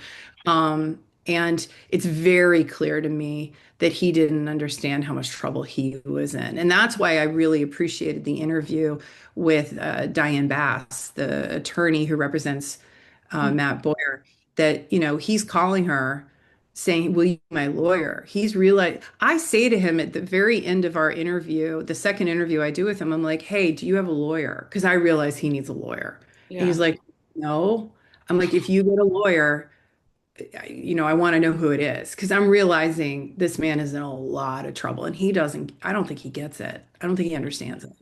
And it's very clear to me that he didn't understand how much trouble he was in. And that's why I really appreciated the interview with Diane Bass, the attorney who represents Matt Boyer, that, he's calling her saying, "Will you be my lawyer?" He's realized, I say to him at the very end of our interview, the second interview I do with him, I'm like, "Hey, do you have a lawyer?" Because I realize he needs a lawyer. And Yeah. he's like, "No." I'm like, "If you get a lawyer, I want to know who it is," because I'm realizing this man is in a lot of trouble and I don't think he gets it. I don't think he understands it.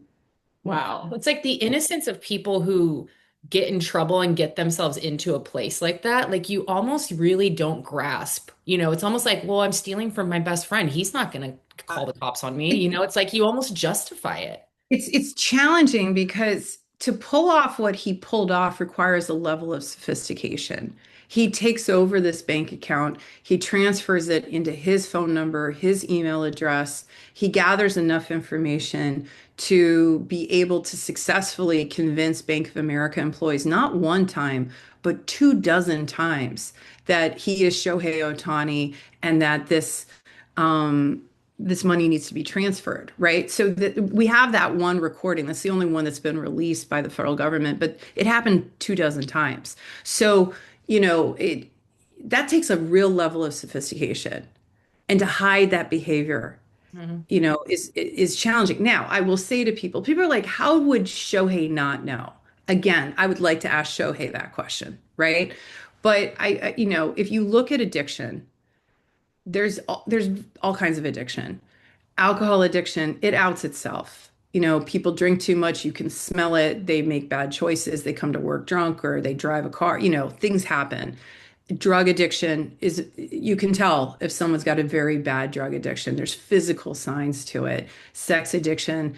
Wow. It's like the innocence of people who get in trouble and get themselves into a place like that. Like you almost really don't grasp. It's almost like, well, I'm stealing from my best friend. He's not going to call the cops on me. It's like you almost justify it. It's challenging because to pull off what he pulled off requires a level of sophistication. He takes over this bank account, he transfers it into his phone number, his email address. He gathers enough information to be able to successfully convince Bank of America employees, not one time, but 24 times, that he is Shohei Ohtani and that this money needs to be transferred, right? So that we have that one recording. That's the only one that's been released by the federal government, but it happened 24 times. So, it that takes a real level of sophistication. And to hide that behavior, Mhm. is challenging. Now, I will say to people are like, how would Shohei not know? Again, I would like to ask Shohei that question, right? But if you look at addiction, there's all kinds of addiction. Alcohol addiction, it outs itself. People drink too much, you can smell it, they make bad choices, they come to work drunk or they drive a car, things happen. Drug addiction is, you can tell if someone's got a very bad drug addiction. There's physical signs to it. Sex addiction,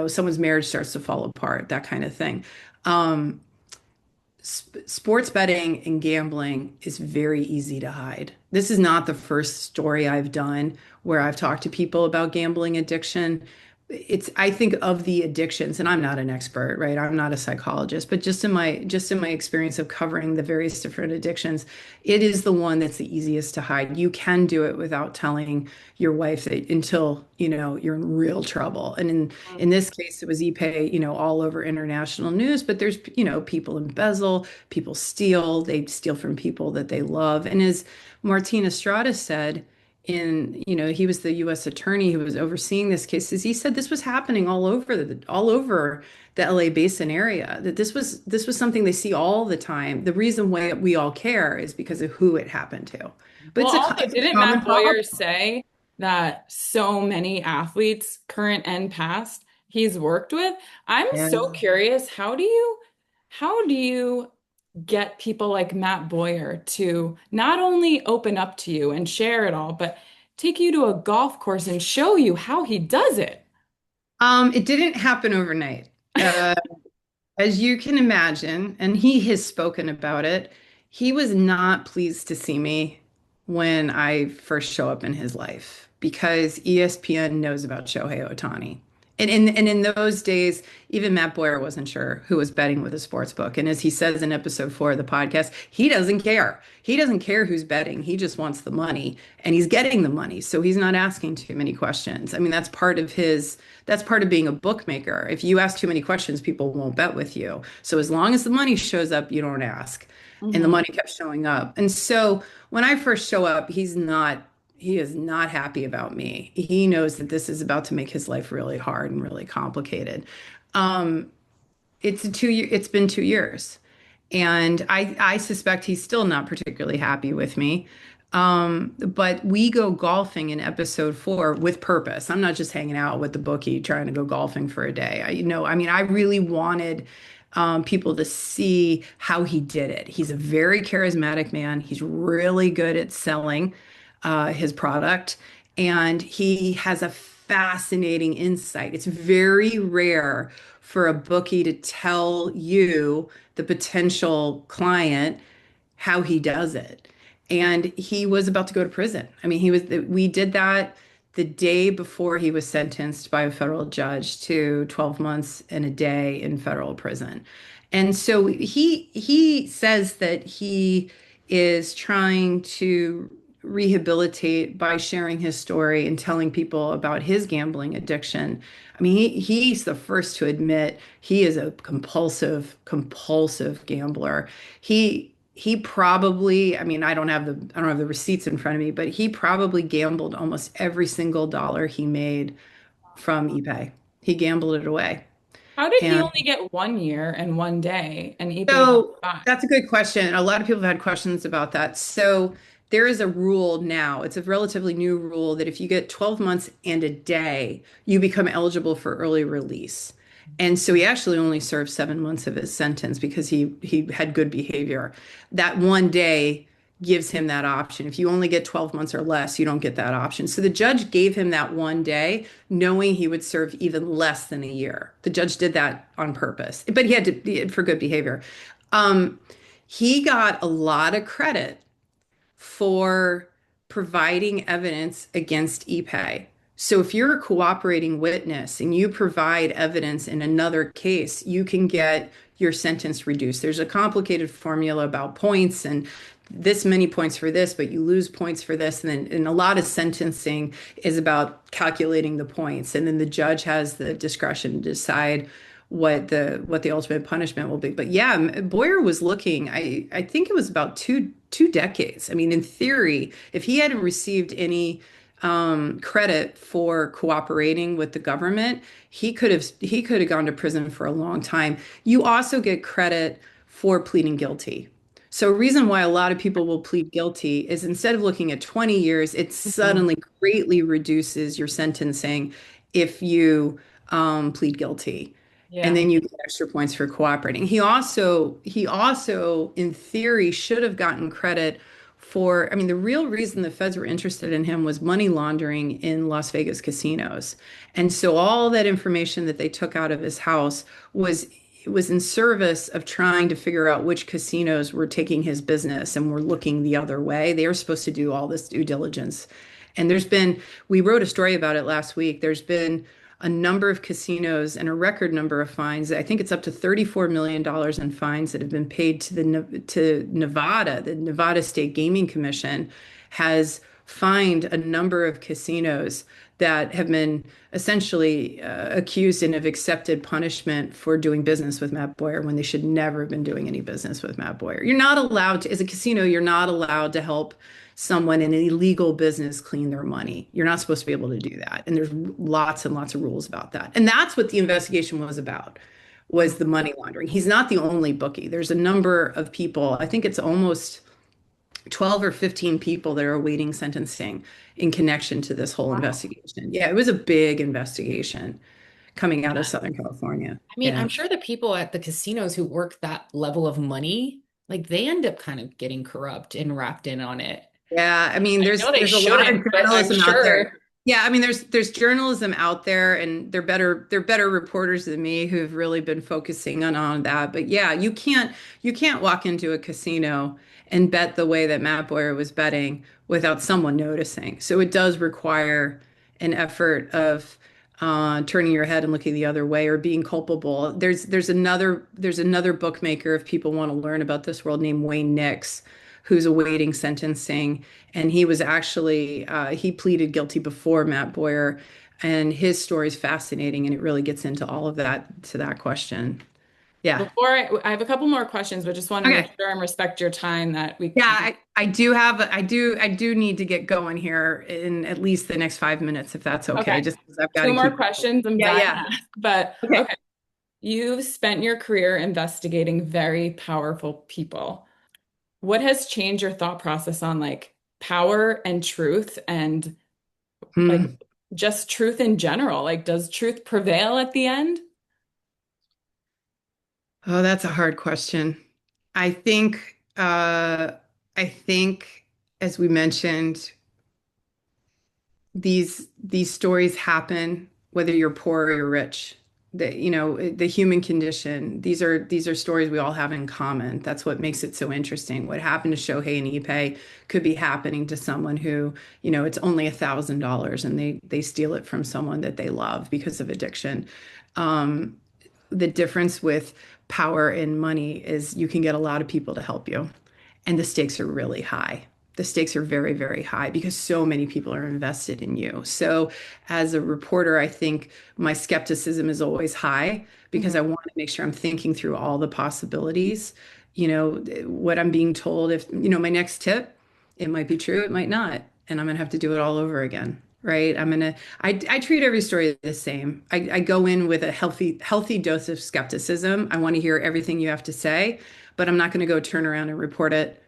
someone's marriage starts to fall apart, that kind of thing. Um, Sports betting and gambling is very easy to hide. This is not the first story I've done where I've talked to people about gambling addiction. I think of the addictions, and I'm not an expert, right? I'm not a psychologist, but just in my experience of covering the various different addictions, it is the one that's the easiest to hide. You can do it without telling your wife that, until you're in real trouble. And in this case, it was Ippei, all over international news. But there's, people embezzle, people steal, they steal from people that they love. And as Martina Estrada said, he was the U.S. attorney who was overseeing this case, is he said this was happening all over the LA Basin area, that this was something they see all the time. The reason why we all care is because of who it happened to. But Well, it's a, also, it's a didn't common Matt problem. Boyer say that so many athletes, current and past, he's worked with? I'm Yeah. so curious, how do you get people like Matt Boyer to not only open up to you and share it all, but take you to a golf course and show you how he does it? It didn't happen overnight. As you can imagine, and he has spoken about it, he was not pleased to see me when I first show up in his life because ESPN knows about Shohei Ohtani. And in those days, even Matt Boyer wasn't sure who was betting with a sports book. And as he says in episode 4 of the podcast, he doesn't care. He doesn't care who's betting. He just wants the money, and he's getting the money. So he's not asking too many questions. I mean, that's part of being a bookmaker. If you ask too many questions, people won't bet with you. So as long as the money shows up, you don't ask. And the Mhm. money kept showing up. And so when I first show up, he is not happy about me. He knows that this is about to make his life really hard and really complicated. Um, it's been 2 years, and I suspect he's still not particularly happy with me. But we go golfing in episode 4 with purpose. I'm not just hanging out with the bookie trying to go golfing for a day. I mean, I really wanted people to see how he did it. He's a very charismatic man. He's really good at selling his product, and he has a fascinating insight. It's very rare for a bookie to tell you, the potential client, how he does it. And he was about to go to prison. I mean, we did that the day before he was sentenced by a federal judge to 12 months and a day in federal prison. And so he says that he is trying to rehabilitate by sharing his story and telling people about his gambling addiction. I mean, he's the first to admit he is a compulsive gambler. He probably, I mean, I don't have the receipts in front of me, but he probably gambled almost every single dollar he made from eBay. He gambled it away. How did he And only get 1 year and 1 day and Ippei got so five? that's a good question. A lot of people have had questions about that. So there is a rule now. It's a relatively new rule that if you get 12 months and a day, you become eligible for early release. And so he actually only served 7 months of his sentence because he had good behavior. That one day gives him that option. If you only get 12 months or less, you don't get that option. So the judge gave him that one day, knowing he would serve even less than a year. The judge did that on purpose, but he had to for good behavior. Um, he got a lot of credit for providing evidence against Ippei. So if you're a cooperating witness and you provide evidence in another case, you can get your sentence reduced. There's a complicated formula about points and this many points for this, but you lose points for this. And a lot of sentencing is about calculating the points. And then the judge has the discretion to decide what the ultimate punishment will be. But yeah, Boyer was looking, I think it was about two decades. I mean, in theory, if he hadn't received any credit for cooperating with the government, he could have gone to prison for a long time. You also get credit for pleading guilty. So a reason why a lot of people will plead guilty is instead of looking at 20 years, it Mhm. suddenly greatly reduces your sentencing if you plead guilty. And Yeah. then you get extra points for cooperating. He also, in theory, should have gotten credit for, I mean, the real reason the feds were interested in him was money laundering in Las Vegas casinos. And so all that information that they took out of his house was in service of trying to figure out which casinos were taking his business and were looking the other way. They were supposed to do all this due diligence. And we wrote a story about it last week. There's been a number of casinos and a record number of fines. I think it's up to $34 million in fines that have been paid to Nevada. The Nevada State Gaming Commission has fined a number of casinos that have been essentially accused and have accepted punishment for doing business with Matt Boyer when they should never have been doing any business with Matt Boyer. You're not allowed to, as a casino, you're not allowed to help someone in an illegal business clean their money. You're not supposed to be able to do that. And there's lots and lots of rules about that. And that's what the investigation was about, was the money laundering. He's not the only bookie. There's a number of people. I think it's almost 12 or 15 people that are awaiting sentencing in connection to this whole Wow. investigation. Yeah, it was a big investigation coming out of Southern California. I mean, Yeah. I'm sure the people at the casinos who work that level of money, like they end up kind of getting corrupt and wrapped in on it. Yeah, I mean, I there's know they there's a lot of shouldn't, but I'm journalism out there. sure. Yeah, I mean, there's journalism out there, and they're better reporters than me who've really been focusing on that. But yeah, you can't walk into a casino and bet the way that Matt Boyer was betting without someone noticing. So it does require an effort of turning your head and looking the other way or being culpable. There's another bookmaker if people want to learn about this world named Wayne Nix, who's awaiting sentencing, and he was actually he pleaded guilty before Matt Boyer, and his story is fascinating, and it really gets into all of that to that question. Yeah. Before I have a couple more questions, but just want to make Okay. sure and respect your time that we. Yeah, I do need to get going here in at least the next 5 minutes, if that's okay, Okay. just because I've got Two to more keep. questions. I'm Yeah, dying to yeah. ask. But Okay. okay. You've spent your career investigating very powerful people. What has changed your thought process on like power and truth and like Hmm. just truth in general? Like, does truth prevail at the end? Oh, that's a hard question. I think, I think, as we mentioned, these stories happen whether you're poor or you're rich. The human condition. These are stories we all have in common. That's what makes it so interesting. What happened to Shohei and Ippei could be happening to someone who, it's only $1,000 and they steal it from someone that they love because of addiction. Um, the difference with power and money is you can get a lot of people to help you, and the stakes are really high. The stakes are very, very high because so many people are invested in you. So, as a reporter, I think my skepticism is always high because Mhm. I want to make sure I'm thinking through all the possibilities. What I'm being told, if, my next tip, it might be true, it might not. And I'm going to have to do it all over again. Right. I treat every story the same. I go in with a healthy dose of skepticism. I want to hear everything you have to say, but I'm not going to go turn around and report it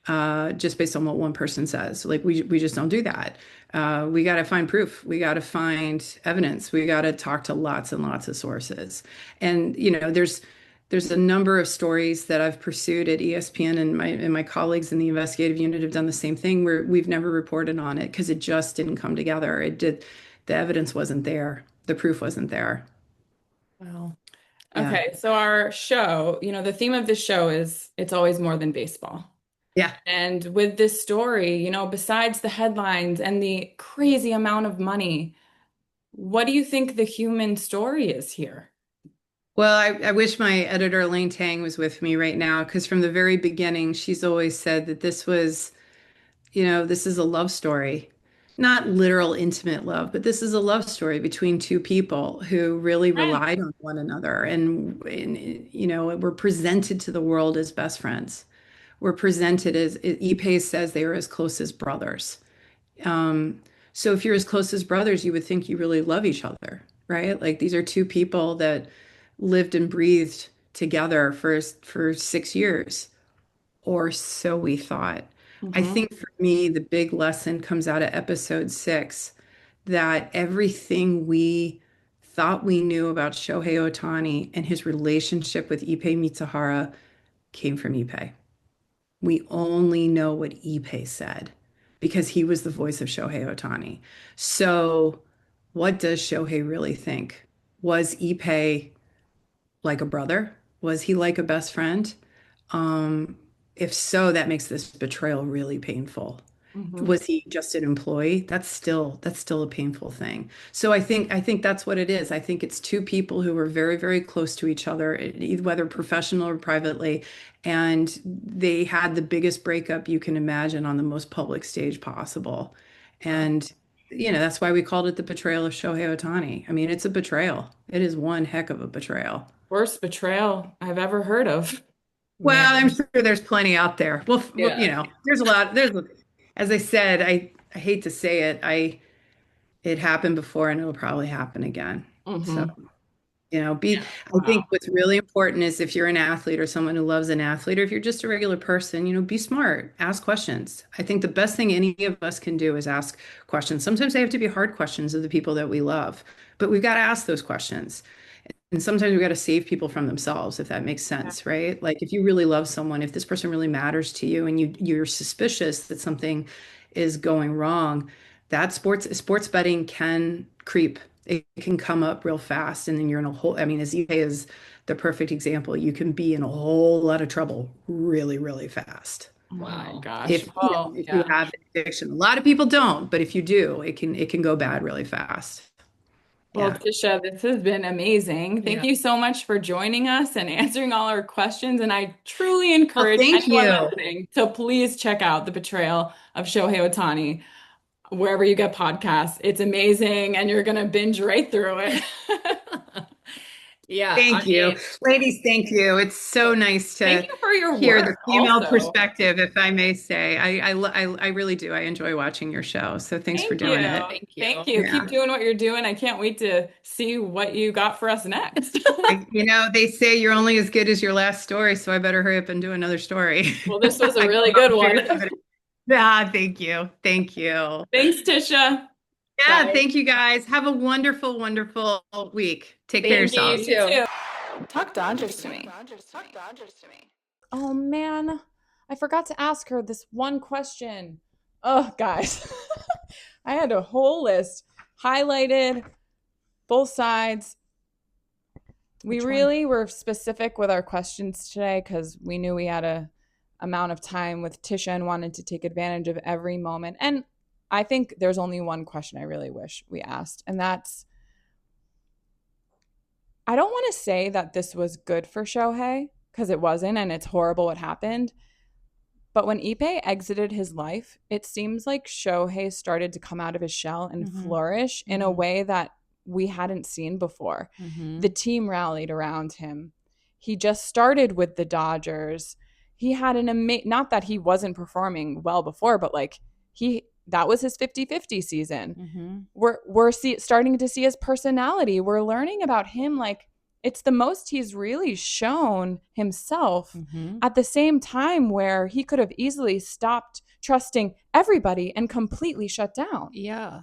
just based on what one person says. Like we just don't do that. We got to find proof. We got to find evidence. We got to talk to lots and lots of sources. And there's a number of stories that I've pursued at ESPN, and my colleagues in the investigative unit have done the same thing where we've never reported on it because it just didn't come together. The evidence wasn't there. The proof wasn't there. Wow. Yeah. Okay, so our show, the theme of this show is it's always more than baseball. Yeah. And with this story, besides the headlines and the crazy amount of money, what do you think the human story is here? Well, I wish my editor Elaine Tang was with me right now because from the very beginning, she's always said that this is a love story. Not literal intimate love, but this is a love story between two people who really Friends. relied on one another. And we're presented to the world as best friends. We're presented as Ippei says they were as close as brothers. Um, so if you're as close as brothers, you would think you really love each other, right? Like these are two people that lived and breathed together for 6 years, or so we thought. I Hmm. think for me, the big lesson comes out of episode 6 that everything we thought we knew about Shohei Ohtani and his relationship with Ippei Mizuhara came from Ippei. We only know what Ippei said because he was the voice of Shohei Ohtani. So, what does Shohei really think? Was Ippei like a brother? Was he like a best friend? Um, if so, that makes this betrayal really painful. Hmm. Was he just an employee? That's still a painful thing. So I think that's what it is. I think it's two people who were very, very close to each other, whether professional or privately, and they had the biggest breakup you can imagine on the most public stage possible. Wow. And that's why we called it the betrayal of Shohei Ohtani. I mean, it's a betrayal. It is one heck of a betrayal. Worst betrayal I've ever heard of. Well, I'm Man. sure there's plenty out there. Well, Yeah. there's a lot. As I said, I hate to say it, it happened before and it'll probably happen again. So, Hmm. be, Yeah. I think Wow. what's really important is if you're an athlete or someone who loves an athlete, or if you're just a regular person, be smart, ask questions. I think the best thing any of us can do is ask questions. Sometimes they have to be hard questions of the people that we love, but we've got to ask those questions. And sometimes we got to save people from themselves, if that makes Yeah. sense, right? Like if you really love someone, if this person really matters to you and you're suspicious that something is going wrong, that sports betting can creep. It can come up real fast and then you're in a whole, I mean, as Ike is the perfect example, you can be in a whole lot of trouble really, really fast. Oh my Wow. gosh. If Oh, if you yeah. have an addiction. A lot of people don't, but if you do, it can go bad really fast. Well, Yeah. Tisha, this has been amazing. Thank Yeah. you so much for joining us and answering all our questions. And I truly Well, encourage thank anyone you. listening to please check out The Betrayal of Shohei Ohtani wherever you get podcasts. It's amazing, and you're going to binge right through it. Yeah, I Thank you. mean, Ladies, thank you. It's so nice thank to you for your hear the work female also. perspective, if I may say. I really do. I enjoy watching your show. So thanks for Thank you. doing it. Thank you. Thank you. Keep Yeah. doing what you're doing. I can't wait to see what you got for us next. They say you're only as good as your last story, so I better hurry up and do another story. Well, this was a I really good one. volunteered somebody. Ah, thank you. Thank you. Thanks, Tisha. Yeah, Bye. thank you guys. Have a wonderful, wonderful week. Take care of Thank you. yourselves. You too. Talk Dodgers to me. Oh man, I forgot to ask her this one question. Oh, guys, I had a whole list highlighted, both sides. We Which one? really were specific with our questions today because we knew we had a amount of time with Tisha and wanted to take advantage of every moment. And I think there's only one question I really wish we asked, and that's, I don't want to say that this was good for Shohei because it wasn't, and it's horrible what happened. But when Ippei exited his life, it seems like Shohei started to come out of his shell and flourish in a way that we hadn't seen before. The team rallied around him. He just started with the Dodgers. He had an not that he wasn't performing well before, but like that was his 50-50 season. We're starting to see his personality. We're learning about him. Like, it's the most he's really shown himself at the same time where he could have easily stopped trusting everybody and completely shut down. Yeah.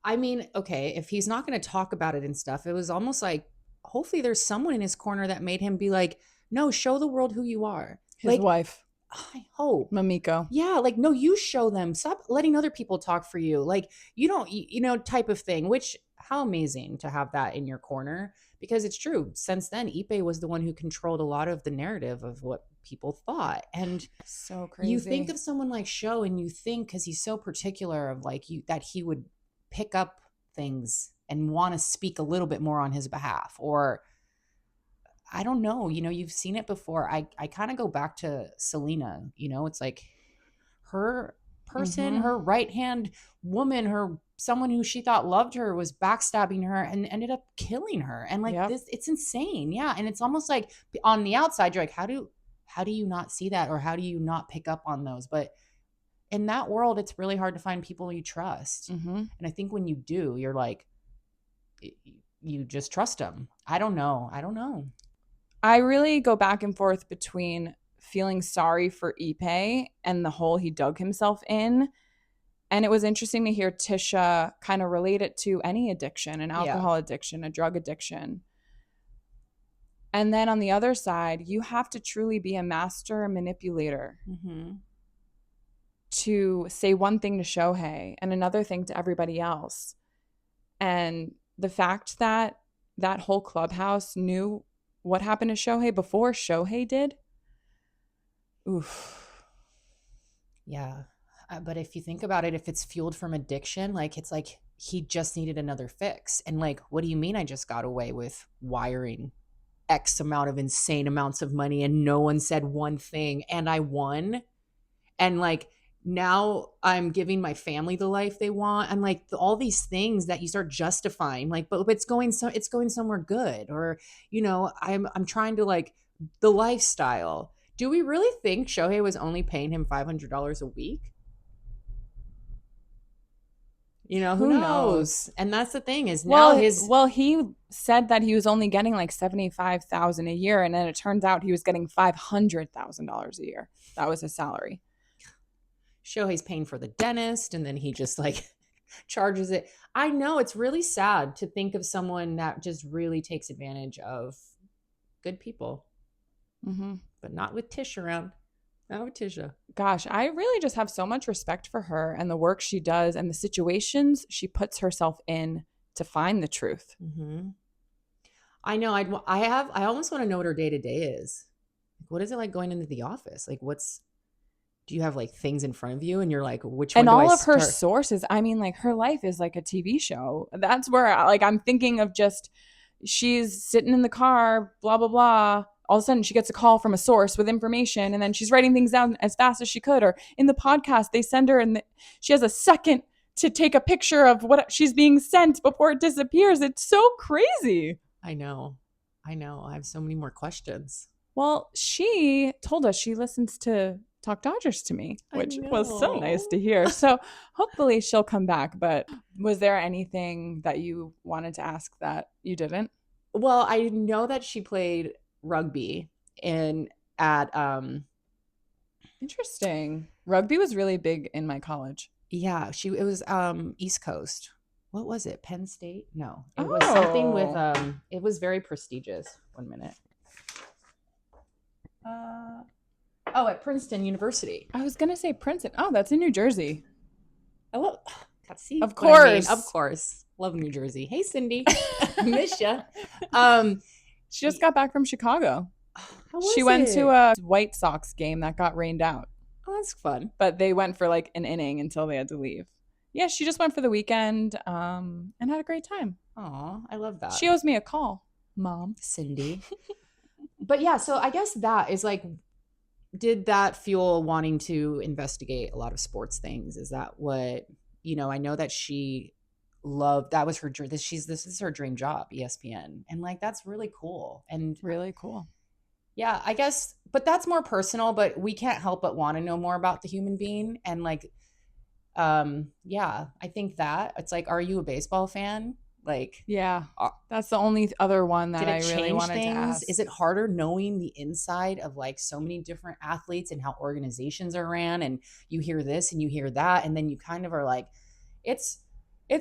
I mean, okay, if he's not going to talk about it and stuff, it was almost like, hopefully there's someone in his corner that made him be like, no, show the world who you are. His wife, I hope. Mamiko. Yeah, like, no, you show them. Stop letting other people talk for you. Like, you don't, type of thing, which, how amazing to have that in your corner, because it's true. Since then, Ippei was the one who controlled a lot of the narrative of what people thought. And so crazy. You think of someone like Sho, and you think, because he's so particular of like you, that he would pick up things and want to speak a little bit more on his behalf, or I don't know, you've seen it before. I kind of go back to Selena, it's like her person, her right hand woman, someone who she thought loved her was backstabbing her and ended up killing her. And like this, it's insane. Yeah. And it's almost like on the outside, you're like, how do you not see that? Or how do you not pick up on those? But in that world, it's really hard to find people you trust. And I think when you do, you're like, you just trust them. I don't know. I really go back and forth between feeling sorry for Ippei and the hole he dug himself in. And it was interesting to hear Tisha kind of relate it to any addiction, an alcohol addiction, a drug addiction. And then on the other side, you have to truly be a master manipulator to say one thing to Shohei and another thing to everybody else. And the fact that that whole clubhouse knew what happened to Shohei before Shohei did. Oof. Yeah. But if you think about it, if it's fueled from addiction, like it's like he just needed another fix. And like, what do you mean I just got away with wiring X amount of insane amounts of money and no one said one thing and I won? And like, now I'm giving my family the life they want. And like all these things that you start justifying, like, but it's going somewhere good. Or, I'm trying to like the lifestyle. Do we really think Shohei was only paying him $500 a week? Who knows? And that's the thing is now he said that he was only getting like $75,000 a year. And then it turns out he was getting $500,000 a year. That was his salary. Shohei's paying for the dentist and then he just like charges it. I know it's really sad to think of someone that just really takes advantage of good people. But not with Tish around. Not with Tisha. Gosh, I really just have so much respect for her and the work she does and the situations she puts herself in to find the truth. I know. I almost want to know what her day-to-day is. What is it like going into the office? Like Do you have like things in front of you and you're like, which And one do all I of her start? sources, I mean, like her life is like a TV show. That's where I'm thinking of just she's sitting in the car, blah, blah, blah. All of a sudden she gets a call from a source with information and then she's writing things down as fast as she could. Or in the podcast, they send her and she has a second to take a picture of what she's being sent before it disappears. It's so crazy. I know. I have so many more questions. Well, she told us she listens to Talk Dodgers to me, which was so nice to hear. So hopefully she'll come back. But was there anything that you wanted to ask that you didn't? Well, I know that she played rugby at Interesting. Rugby was really big in my college. yeah, it was East Coast. What was it? Penn State? No. It was something with it was very prestigious. 1 minute. At Princeton University. I was gonna say Princeton. Oh, that's in New Jersey. Oh, see, of course, I mean. Of course, love New Jersey. Hey, Cindy, miss ya. She just got back from Chicago. She went to a White Sox game that got rained out. Oh, that's fun. But they went for like an inning until they had to leave. Yeah, she just went for the weekend and had a great time. Aw, I love that. She owes me a call, Mom. Cindy. But yeah, so I guess that is like, did that fuel wanting to investigate a lot of sports things? Is that what, I know that she loved, that was her dream. This is her dream job, ESPN. And like, that's really cool. And really cool. Yeah, I guess, but that's more personal, but we can't help but want to know more about the human being. And like, yeah, I think that it's like, are you a baseball fan? Like, yeah, that's the only other one that I really wanted things? to ask. Is it harder knowing the inside of like so many different athletes and how organizations are ran, and you hear this and you hear that, and then you kind of are like, it's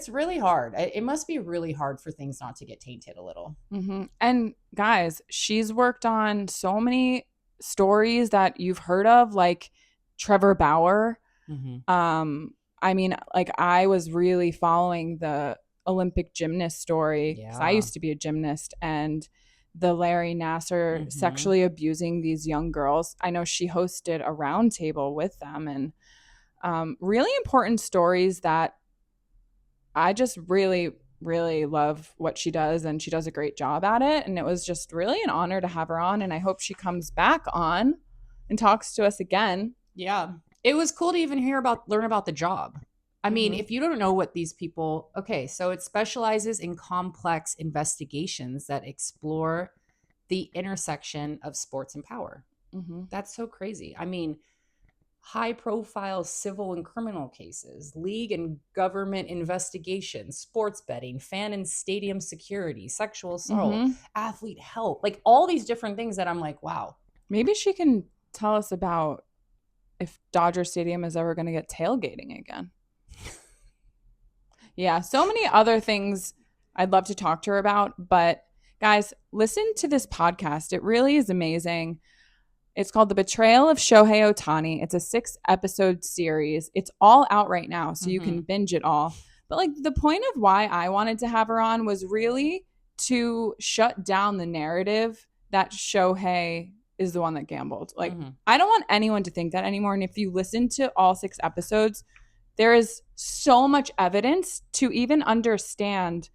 really hard. It must be really hard for things not to get tainted a little. Mm-hmm. And guys, she's worked on so many stories that you've heard of, like Trevor Bauer. Mm-hmm. I mean, like I was really following the Olympic gymnast story because I used to be a gymnast, and the Larry Nassar sexually abusing these young girls. I know she hosted a roundtable with them, and really important stories that I just really, really love what she does, and she does a great job at it. And it was just really an honor to have her on, and I hope she comes back on and talks to us again. Yeah. It was cool to even learn about the job. I mean, if you don't know what these people, okay, so it specializes in complex investigations that explore the intersection of sports and power. That's so crazy. I mean, high profile civil and criminal cases, league and government investigations, sports betting, fan and stadium security, sexual assault, athlete health, like all these different things that I'm like, wow. Maybe she can tell us about if Dodger Stadium is ever going to get tailgating again. Yeah, so many other things I'd love to talk to her about. But guys, listen to this podcast. It really is amazing. It's called The Betrayal of Shohei Ohtani. It's a 6-episode series. It's all out right now, so you can binge it all. But like the point of why I wanted to have her on was really to shut down the narrative that Shohei is the one that gambled. Like, I don't want anyone to think that anymore. And if you listen to all 6 episodes, there is so much evidence to even understand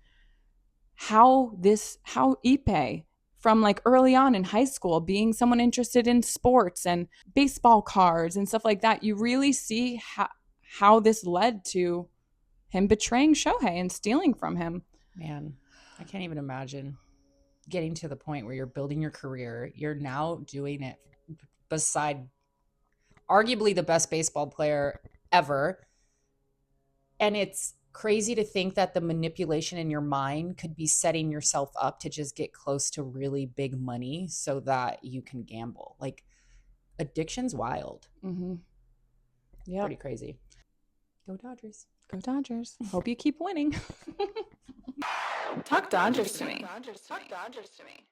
how Ippei, from like early on in high school, being someone interested in sports and baseball cards and stuff like that, you really see how this led to him betraying Shohei and stealing from him. Man, I can't even imagine getting to the point where you're building your career. You're now doing it beside arguably the best baseball player ever. And it's crazy to think that the manipulation in your mind could be setting yourself up to just get close to really big money so that you can gamble. Like, addiction's wild. Yeah. Pretty crazy. Go Dodgers. Go Dodgers. Hope you keep winning. Talk Dodgers to me. Talk Dodgers to me.